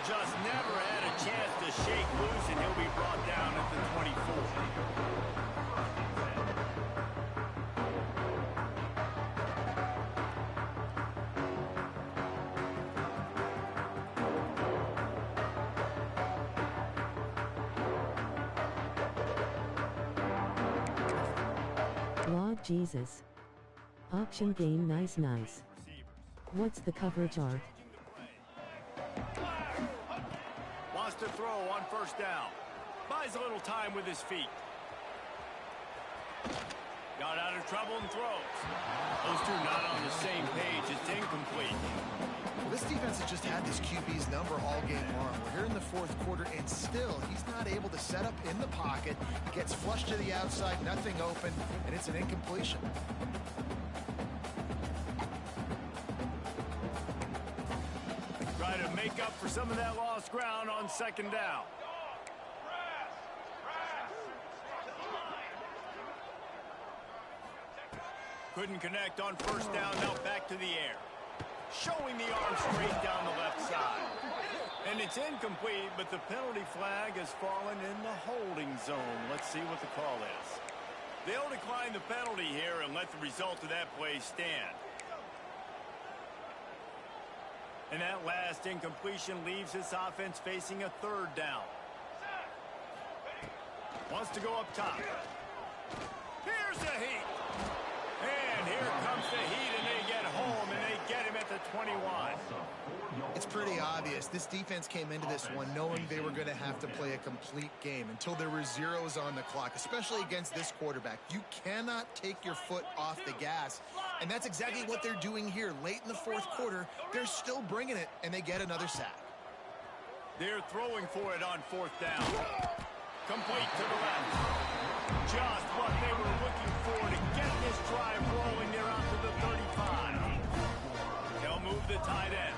Just never had a chance to shake loose, and he'll be brought down at the 24. Lord Jesus. Auction game nice. What's the coverage art? Wants to throw on first down. Buys a little time with his feet. Got out of trouble and throws. Those two not on the same page. It's incomplete. Well, this defense has just had this QB's number all game long. We're here in the 4th quarter, and still he's not able to set up in the pocket. Gets flushed to the outside, nothing open, and it's an incompletion. Try to make up for some of that lost ground on 2nd down. Couldn't connect on first down, now back to the air. Showing the arm straight down the left side. And it's incomplete, but the penalty flag has fallen in the holding zone. Let's see what the call is. They'll decline the penalty here and let the result of that play stand. And that last incompletion leaves this offense facing a 3rd down. Wants to go up top. Here's the heat. And here comes the heat, and they get home, and they get him at the the 21. It's pretty obvious. This defense came into this one knowing they were going to have to play a complete game until there were zeros on the clock, especially against this quarterback. You cannot take your foot off the gas, and that's exactly what they're doing here. Late in the fourth quarter, they're still bringing it, and they get another sack. They're throwing for it on fourth down. Complete to the left. Just what they were looking for to get this drive rolling. They're out to the 35. They'll move the tight end.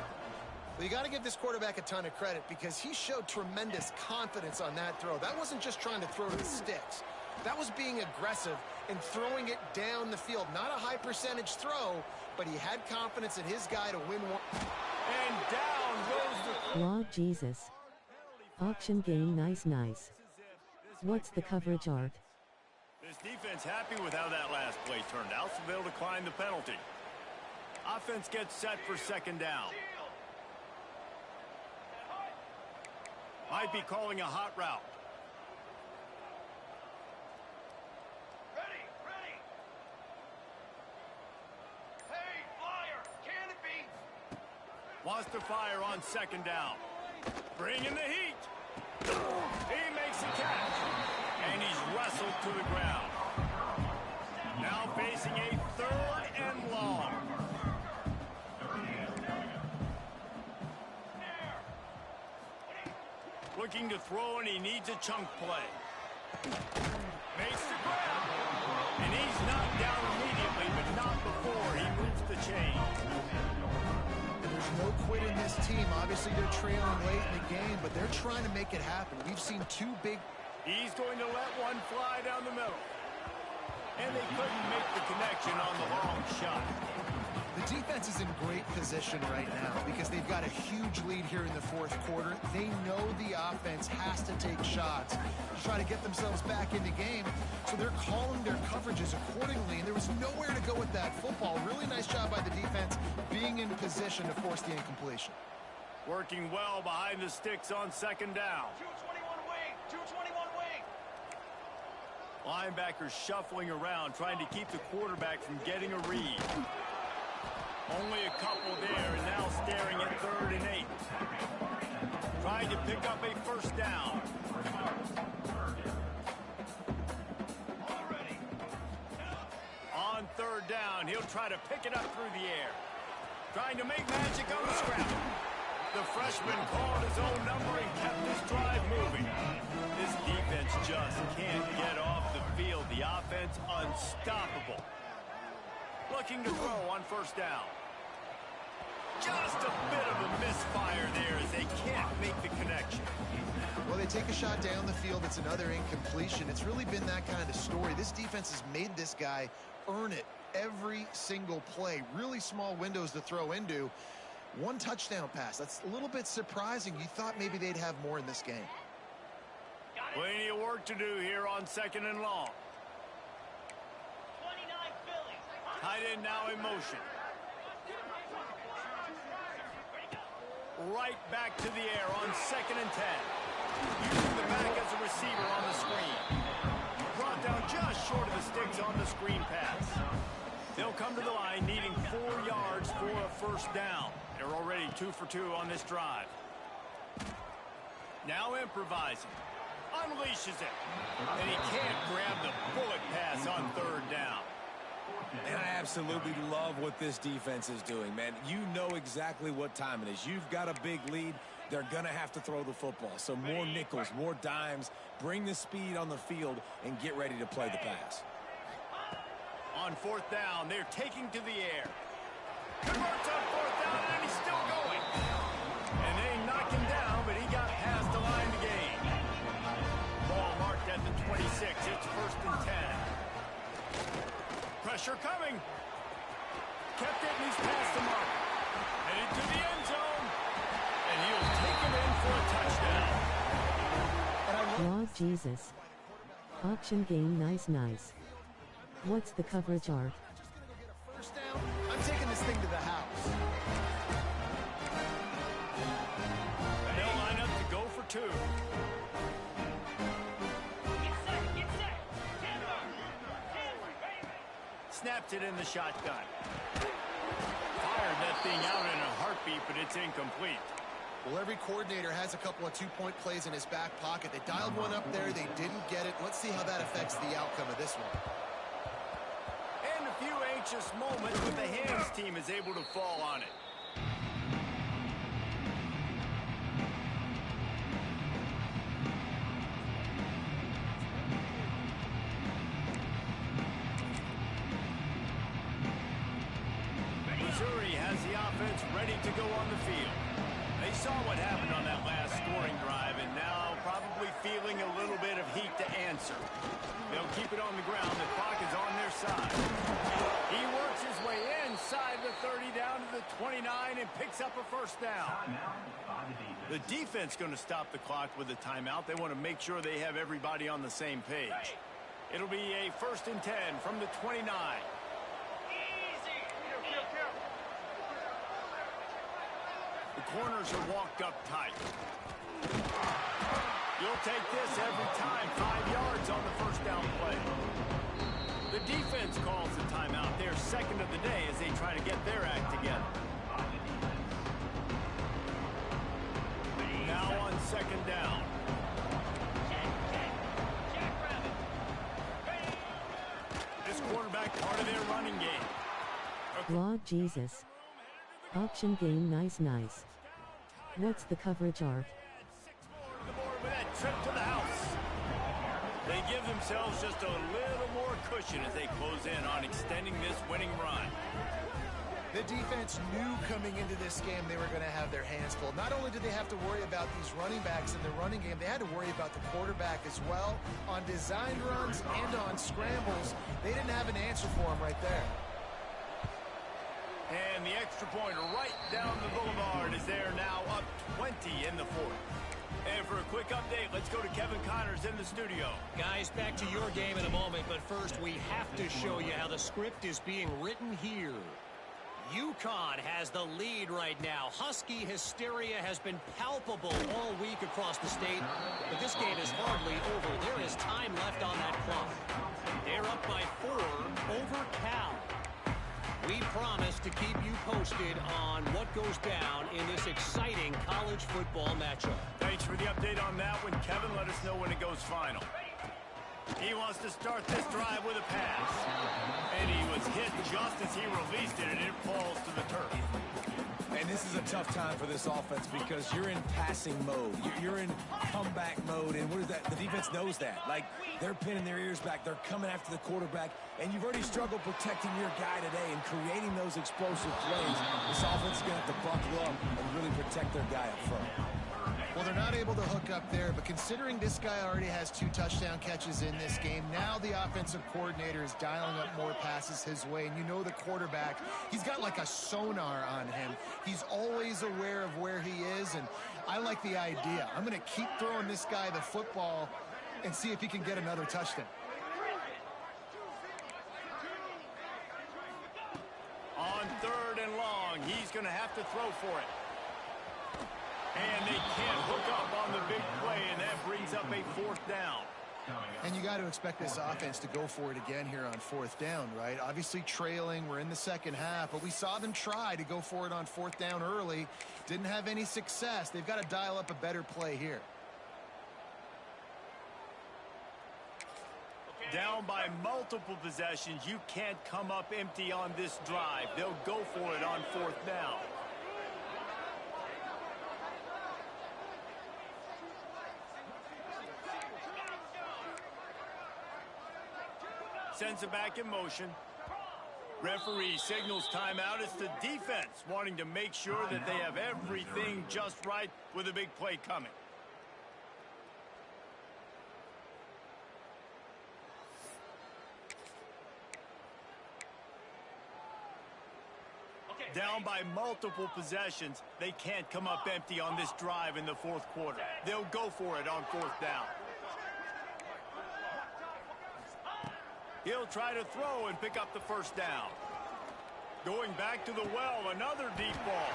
Well, you got to give this quarterback a ton of credit because he showed tremendous confidence on that throw. That wasn't just trying to throw to the sticks. That was being aggressive and throwing it down the field. Not a high percentage throw, but he had confidence in his guy to win one. And down goes the... Law Jesus. Auction game nice. What's the coverage, Art? This defense happy with how that last play turned out, so they'll decline the penalty. Offense gets set for second down. Might be calling a hot route. Ready. Hey, flyer, can it be? Wants to fire on second down. Bringing the heat. He makes a catch. And he's wrestled to the ground. Now facing a third and long. Looking to throw, and he needs a chunk play. Makes the grab. And he's knocked down immediately, but not before he moves the chain. And there's no quit in this team. Obviously, they're trailing late in the game, but they're trying to make it happen. We've seen two big... He's going to let one fly down the middle. And they couldn't make the connection on the long shot. The defense is in great position right now because they've got a huge lead here in the fourth quarter. They know the offense has to take shots to try to get themselves back in the game, so they're calling their coverages accordingly, and there was nowhere to go with that football. Really nice job by the defense being in position to force the incompletion. Working well behind the sticks on second down. 221 wing. Linebackers shuffling around, trying to keep the quarterback from getting a read. Only a couple there, and now staring at 3rd and 8. Trying to pick up a first down. On 3rd down, he'll try to pick it up through the air. Trying to make magic on the scramble. The freshman called his own number and kept this drive moving. This defense just can't get off the field. The offense unstoppable. Looking to throw on first down. Just a bit of a misfire there as they can't make the connection. Well, they take a shot down the field. It's another incompletion. It's really been that kind of story. This defense has made this guy earn it every single play. Really small windows to throw into. One touchdown pass. That's a little bit surprising. You thought maybe they'd have more in this game. Plenty of work to do here on second and long. 29 Phillies. Tight end now in motion. Right back to the air on 2nd and 10. Using the back as a receiver on the screen. Brought down just short of the sticks on the screen pass. They'll come to the line needing 4 yards for a first down. They're already 2 for 2 on this drive. Now improvising. Unleashes it. And he can't grab the bullet pass on 3rd down. And I absolutely love what this defense is doing, man. You know exactly what time it is. You've got a big lead. They're going to have to throw the football. So more nickels, more dimes. Bring the speed on the field and get ready to play the pass. On 4th down, they're taking to the air. Converts on 4th down, and he's still going. And they knock him down, but he got past the line to gain. Ball marked at the 26. It's 1st and 10. Pressure coming. Kept it, and he's past the mark. Headed to the end zone. And he'll take it in for a touchdown. Lord Jesus. Auction game nice. What's the coverage, Art? First down. I'm taking this thing to the house. They'll line up to go for 2. Get set. Snapped it in the shotgun. Fired that thing out heartbeat, but it's incomplete. Well, every coordinator has a couple of two-point plays in his back pocket. They dialed one up there. They didn't get it. Let's see how that affects the outcome of this one. And a few anxious moments, but the hands team is able to fall on it. Missouri has the offense ready to go on the field. They saw what happened on that last scoring drive, and now probably feeling a little bit of heat to answer. They'll keep it on the ground. The clock is on their side. He works his way inside the 30 down to the 29 and picks up a first down. The defense going to stop the clock with a timeout. They want to make sure they have everybody on the same page. It'll be a 1st and 10 from the 29. The corners are walked up tight. You'll take this every time. 5 yards on the first down play. The defense calls the timeout. Their second of the day as they try to get their act together. Now on 2nd down. This quarterback part of their running game. Lord Jesus. Option game nice. What's the coverage arc? With that trip to the house. They give themselves just a little more cushion as they close in on extending this winning run. The defense knew coming into this game they were going to have their hands full. Not only did they have to worry about these running backs in the running game, they had to worry about the quarterback as well. On designed runs and on scrambles, they didn't have an answer for him right there. And the extra point right down the boulevard is there now up 20 in the 4th. And for a quick update, let's go to Kevin Connors in the studio. Guys, back to your game in a moment, but first we have to show you how the script is being written here. UConn has the lead right now. Husky hysteria has been palpable all week across the state, but this game is hardly over. There is time left on that clock. They're up by 4 over Cal. We promise to keep you posted on what goes down in this exciting college football matchup. Thanks for the update on that one, Kevin. Let us know when it goes final. He wants to start this drive with a pass. And he was hit just as he released it, and it falls to the turf. And this is a tough time for this offense because you're in passing mode. You're in comeback mode, and what is that? The defense knows that. Like, they're pinning their ears back. They're coming after the quarterback, and you've already struggled protecting your guy today and creating those explosive plays. This offense is going to have to buckle up and really protect their guy up front. Well, they're not able to hook up there, but considering this guy already has 2 touchdown catches in this game, now the offensive coordinator is dialing up more passes his way. And you know the quarterback, he's got like a sonar on him. He's always aware of where he is, and I like the idea. I'm going to keep throwing this guy the football and see if he can get another touchdown. On 3rd and long, he's going to have to throw for it. And they can't hook up on the big play, and that brings up a 4th down. And you got to expect this offense to go for it again here on 4th down, right? Obviously trailing, we're in the second half, but we saw them try to go for it on 4th down early. Didn't have any success. They've got to dial up a better play here. Down by multiple possessions, you can't come up empty on this drive. They'll go for it on 4th down. Sends it back in motion. Referee signals timeout. It's the defense wanting to make sure that they have everything just right with a big play coming. Down by multiple possessions, they can't come up empty on this drive in the 4th quarter. They'll go for it on 4th down. He'll try to throw and pick up the first down. Going back to the well, another deep ball.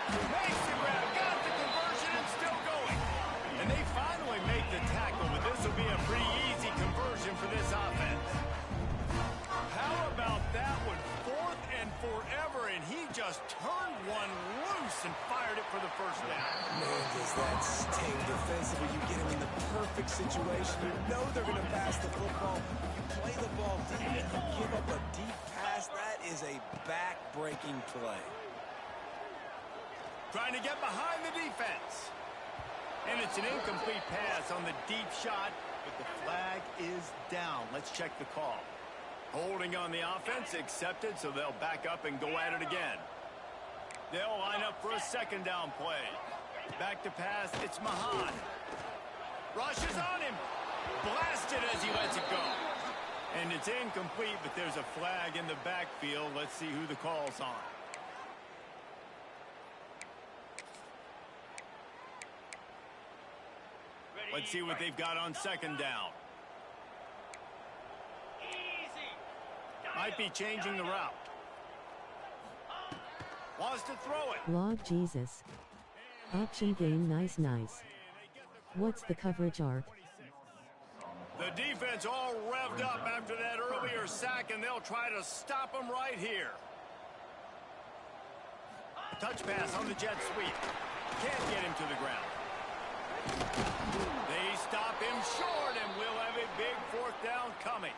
Makes the grab, got the conversion, and still going. And they finally make the tackle, but this will be a pretty easy conversion for this offense. How about that one? 4th and forever, and he just turned one loose and for the first down. Man, does that sting defensively. You get him in the perfect situation. You know they're going to pass the football. You play the ball deep and you give up a deep pass. That is a back-breaking play. Trying to get behind the defense. And it's an incomplete pass on the deep shot, but the flag is down. Let's check the call. Holding on the offense, accepted, so they'll back up and go at it again. They'll line up for a second down play. Back to pass, it's Mahan. Rushes on him. Blasted as he lets it go. And it's incomplete, but there's a flag in the backfield. Let's see who the call's on. Let's see what they've got on second down. Might be changing the route. Wants to throw it. Lord Jesus. Option game nice. What's the coverage arc? The defense all revved up after that earlier sack, and they'll try to stop them right here. Touch pass on the jet sweep. Can't get him to the ground. They stop him short, and we'll have a big fourth down coming.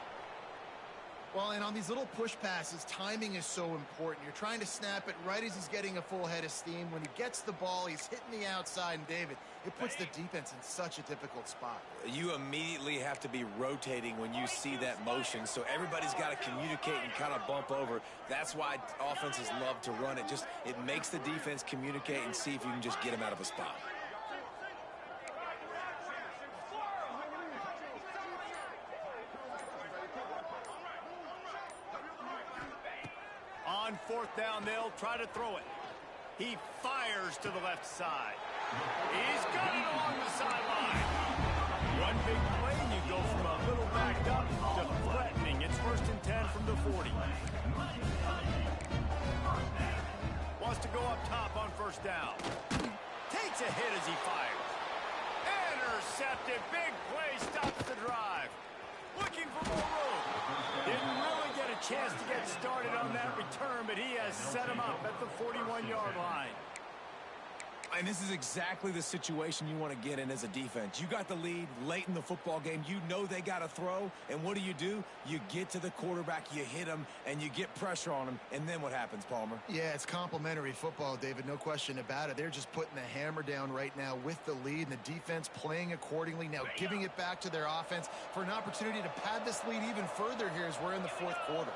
Well, and on these little push passes, timing is so important. You're trying to snap it right as he's getting a full head of steam. When he gets the ball, he's hitting the outside, and David, it puts the defense in such a difficult spot. You immediately have to be rotating when you see that motion, so everybody's got to communicate and kind of bump over. That's why offenses love to run it. It makes the defense communicate and see if you can just get him out of a spot. On fourth down, they'll try to throw it. He fires to the left side. He's got it along the sideline. One big play, and you go from a little backed up to threatening. It's 1st and 10 from the 40. Wants to go up top on first down. Takes a hit as he fires. Intercepted. Big play, stops the drive. Looking for more room. Didn't really get a chance to get started on that return, but he has set him up at the 41-yard line. And this is exactly the situation you want to get in as a defense. You got the lead late in the football game. You know they got to throw. And what do? You get to the quarterback, you hit him, and you get pressure on him. And then what happens, Palmer? Yeah, it's complimentary football, David. No question about it. They're just putting the hammer down right now with the lead, and the defense playing accordingly. Now giving it back to their offense for an opportunity to pad this lead even further here as we're in the fourth quarter.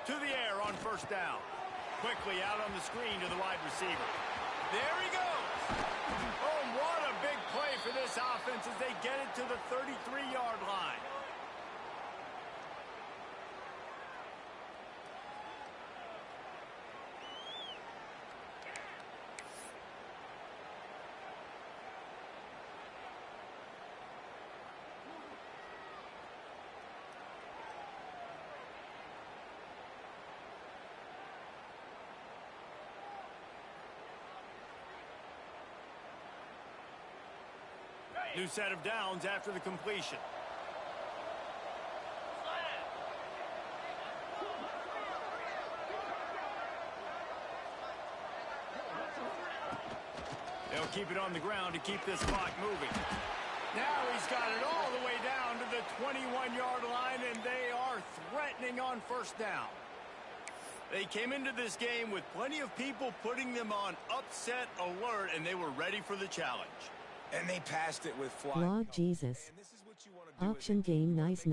To the air on first down. Quickly out on the screen to the wide receiver. There he goes. Oh, what a big play for this offense as they get it to the 33-yard line. New set of downs after the completion. They'll keep it on the ground to keep this clock moving. Now he's got it all the way down to the 21-yard line, and they are threatening on first down. They came into this game with plenty of people putting them on upset alert, and they were ready for the challenge. And they passed it with flying. Lord Jesus. Option game nice.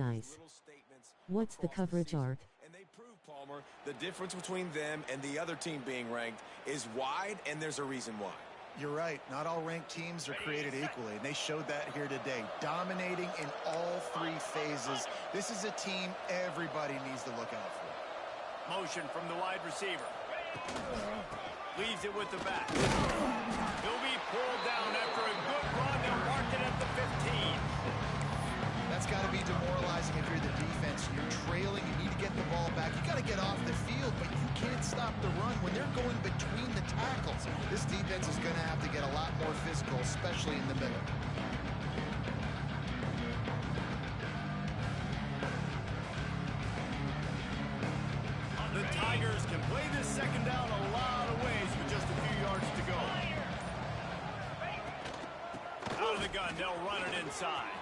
What's the coverage arc? And they prove, Palmer, the difference between them and the other team being ranked is wide, and there's a reason why. You're right. Not all ranked teams are created equally, and they showed that here today. Dominating in all three phases. This is a team everybody needs to look out for. Motion from the wide receiver. Leaves it with the back. He'll be pulled down after a good run. They'll mark it at the 15. That's got to be demoralizing if you're the defense. You're trailing. You need to get the ball back. You got to get off the field, but you can't stop the run. When they're going between the tackles, this defense is going to have to get a lot more physical, especially in the middle. gun. They'll run it inside.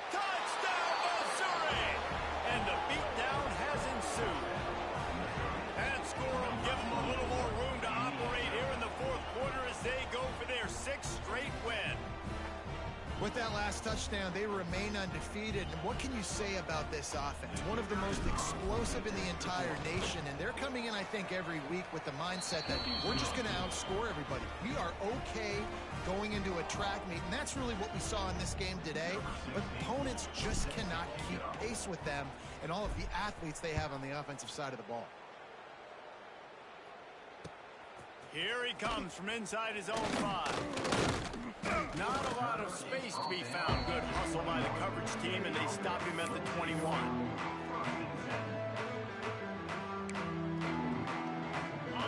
Touchdown, Missouri! And the beatdown has ensued. And score them, give them a little more room to operate here in the fourth quarter as they go for their 6th straight win. With that last touchdown, they remain undefeated. And what can you say about this offense? One of the most explosive in the entire nation. And they're coming in, I think, every week with the mindset that we're just going to outscore everybody. We are okay going into a track meet. And that's really what we saw in this game today. But opponents just cannot keep pace with them and all of the athletes they have on the offensive side of the ball. Here he comes from inside his own 5. Not a lot of space to be found. Good hustle by the coverage team, and they stop him at the 21.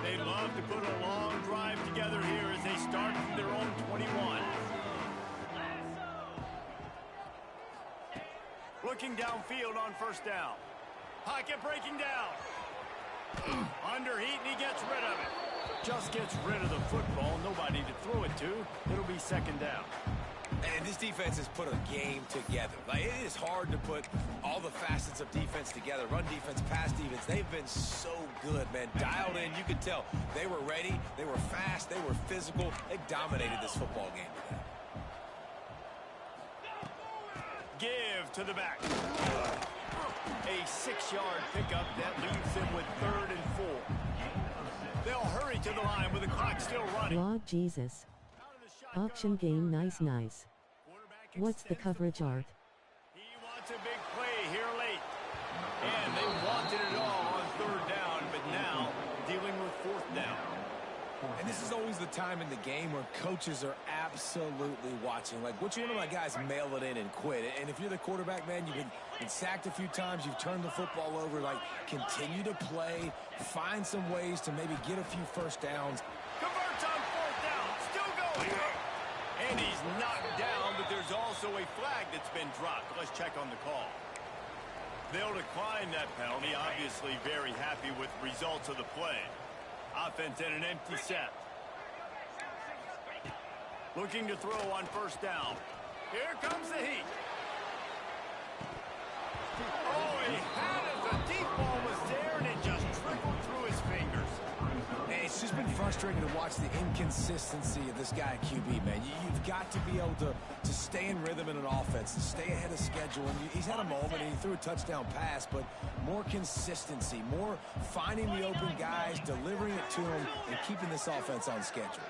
They love to put a long drive together here as they start from their own 21. Looking downfield on first down. Pocket breaking down. Under heat, and he gets rid of it. Just gets rid of the football. Nobody to throw it to. It'll be second down. And this defense has put a game together. Like, it is hard to put all the facets of defense together. Run defense, pass defense. They've been so good, man. Dialed in. You could tell they were ready. They were fast. They were physical. They dominated this football game today. Give to the back. A 6-yard pickup that leaves them with 3rd and 4. They'll hurry to the line with the clock still running. Lord Jesus. Auction game nice. What's the coverage art? He wants a big play here late. And they wanted it all on 3rd down, but now dealing with 4th down. And this is always the time in the game where coaches are absolutely watching. Like, which one of my guys mail it in and quit? And if you're the quarterback, man, you've been sacked a few times, you've turned the football over, like, continue to play, find some ways to maybe get a few first downs. Converts on 4th down, still going. And he's knocked down, but there's also a flag that's been dropped. Let's check on the call. They'll decline that penalty, obviously very happy with results of the play. Offense in an empty set. Looking to throw on first down. Here comes the heat. Oh, he had it. The deep ball was there, and it just trickled through his fingers. Hey, it's just been frustrating to watch the inconsistency of this guy at QB, man. You've got to be able to stay in rhythm in an offense, to stay ahead of schedule. And he's had a moment, and he threw a touchdown pass, but more consistency, more finding the open guys, delivering it to them, and keeping this offense on schedule.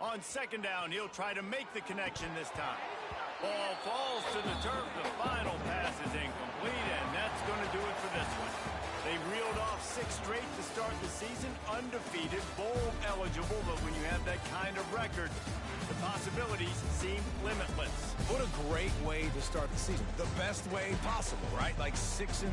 On second down, he'll try to make the connection this time. Ball falls to the turf. The final pass is incomplete, and that's going to do it for this one. They reeled off 6 straight to start the season, undefeated, bowl eligible, but when you have that kind of record, the possibilities seem limitless. What a great way to start the season. The best way possible, right? Like 6-0,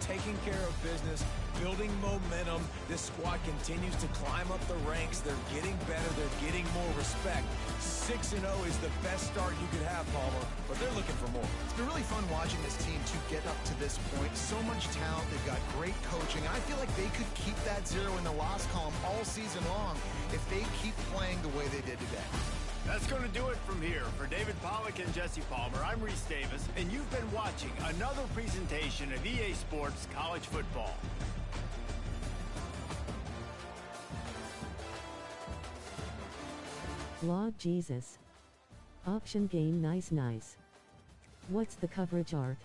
taking care of business, building momentum. This squad continues to climb up the ranks. They're getting better. They're getting more respect. 6-0 is the best start you could have, Palmer, but they're looking for more. It's been really fun watching this team to get up to this point. So much talent. They've got great coaching. I feel like they could keep that 0 in the loss column all season long if they keep playing the way they did today. That's going to do it from here. For David Pollack and Jesse Palmer, I'm Reese Davis, and you've been watching another presentation of EA Sports College Football. Lord Jesus. Auction game nice. What's the coverage art?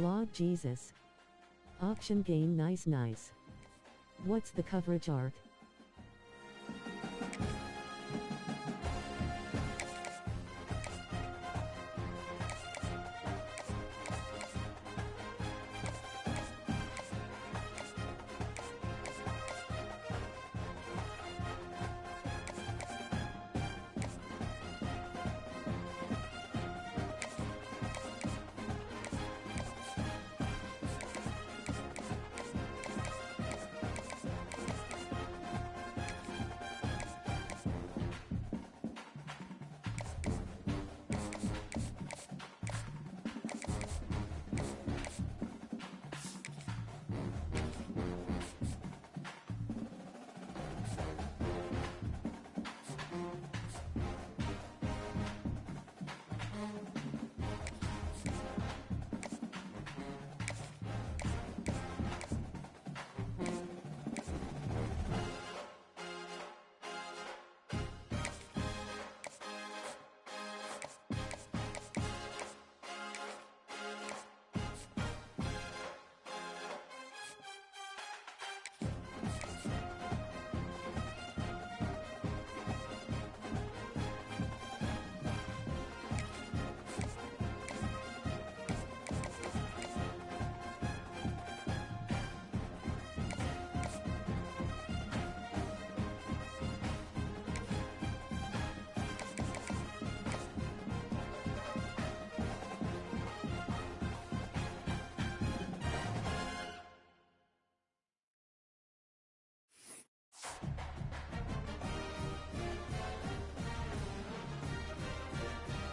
Lord Jesus. Option gain nice nice. What's the coverage art?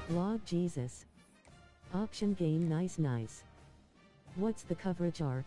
Lord Jesus. Option gain nice nice. What's the coverage art?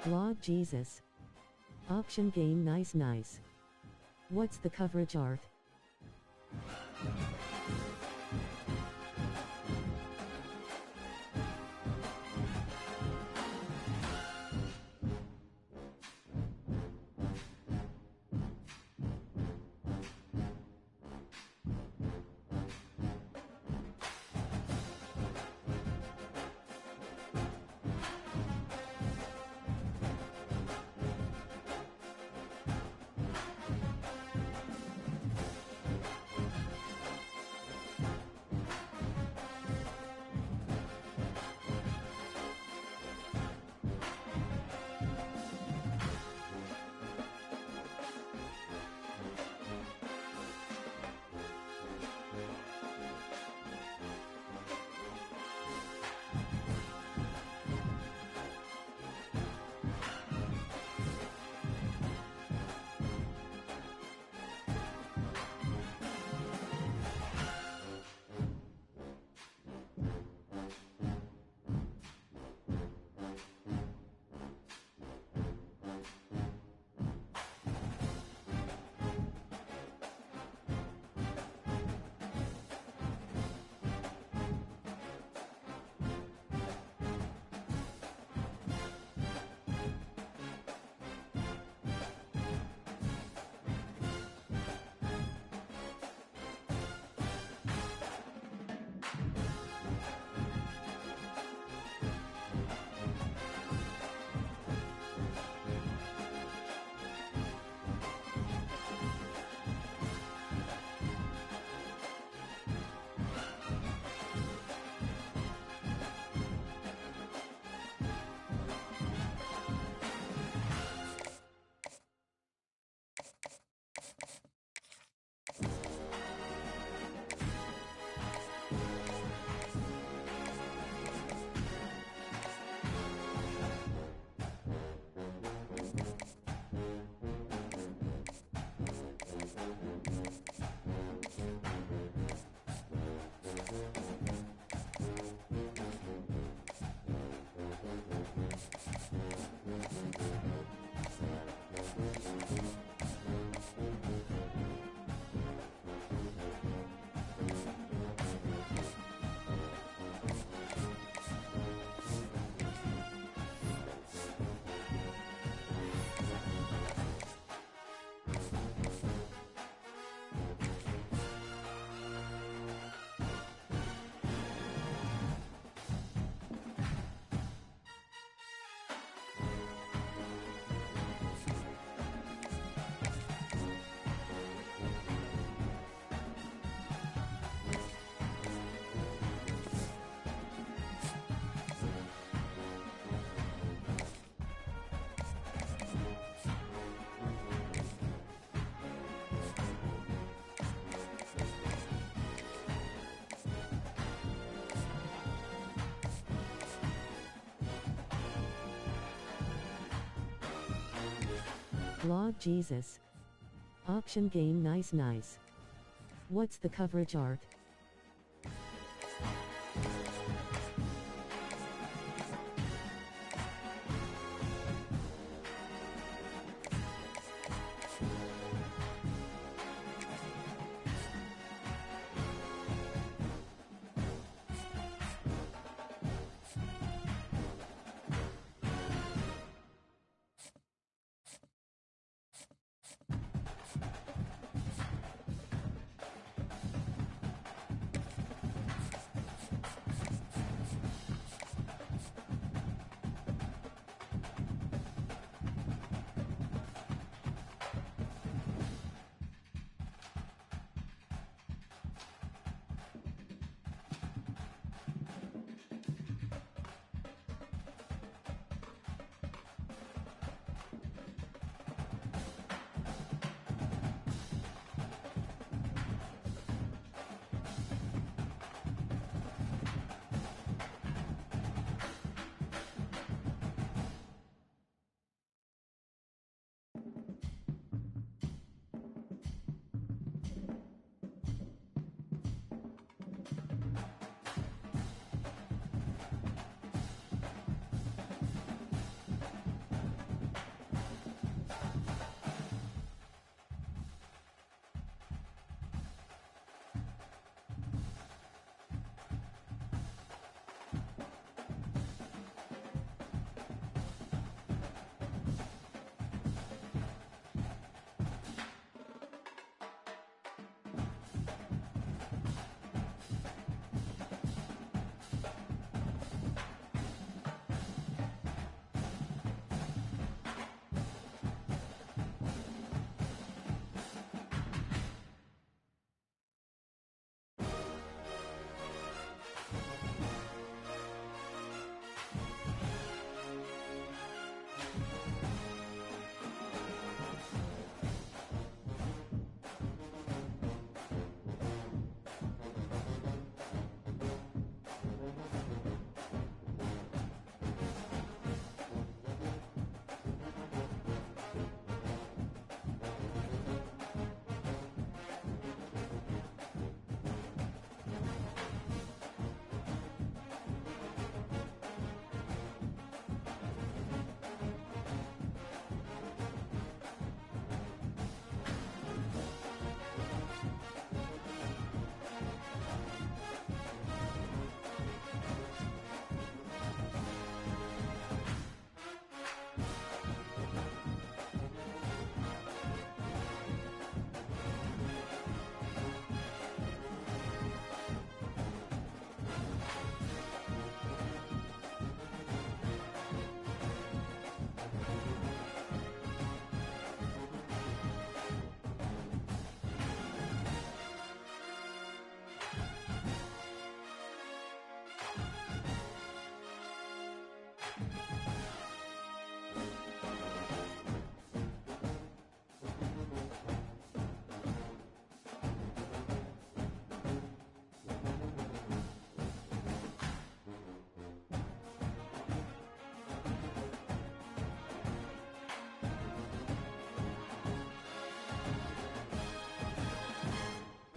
Lord Jesus. Option gain nice nice. What's the coverage art? Lord Jesus. Option game nice nice. What's the coverage art?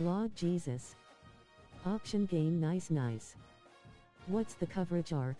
Lord Jesus. Option game nice nice. What's the coverage art?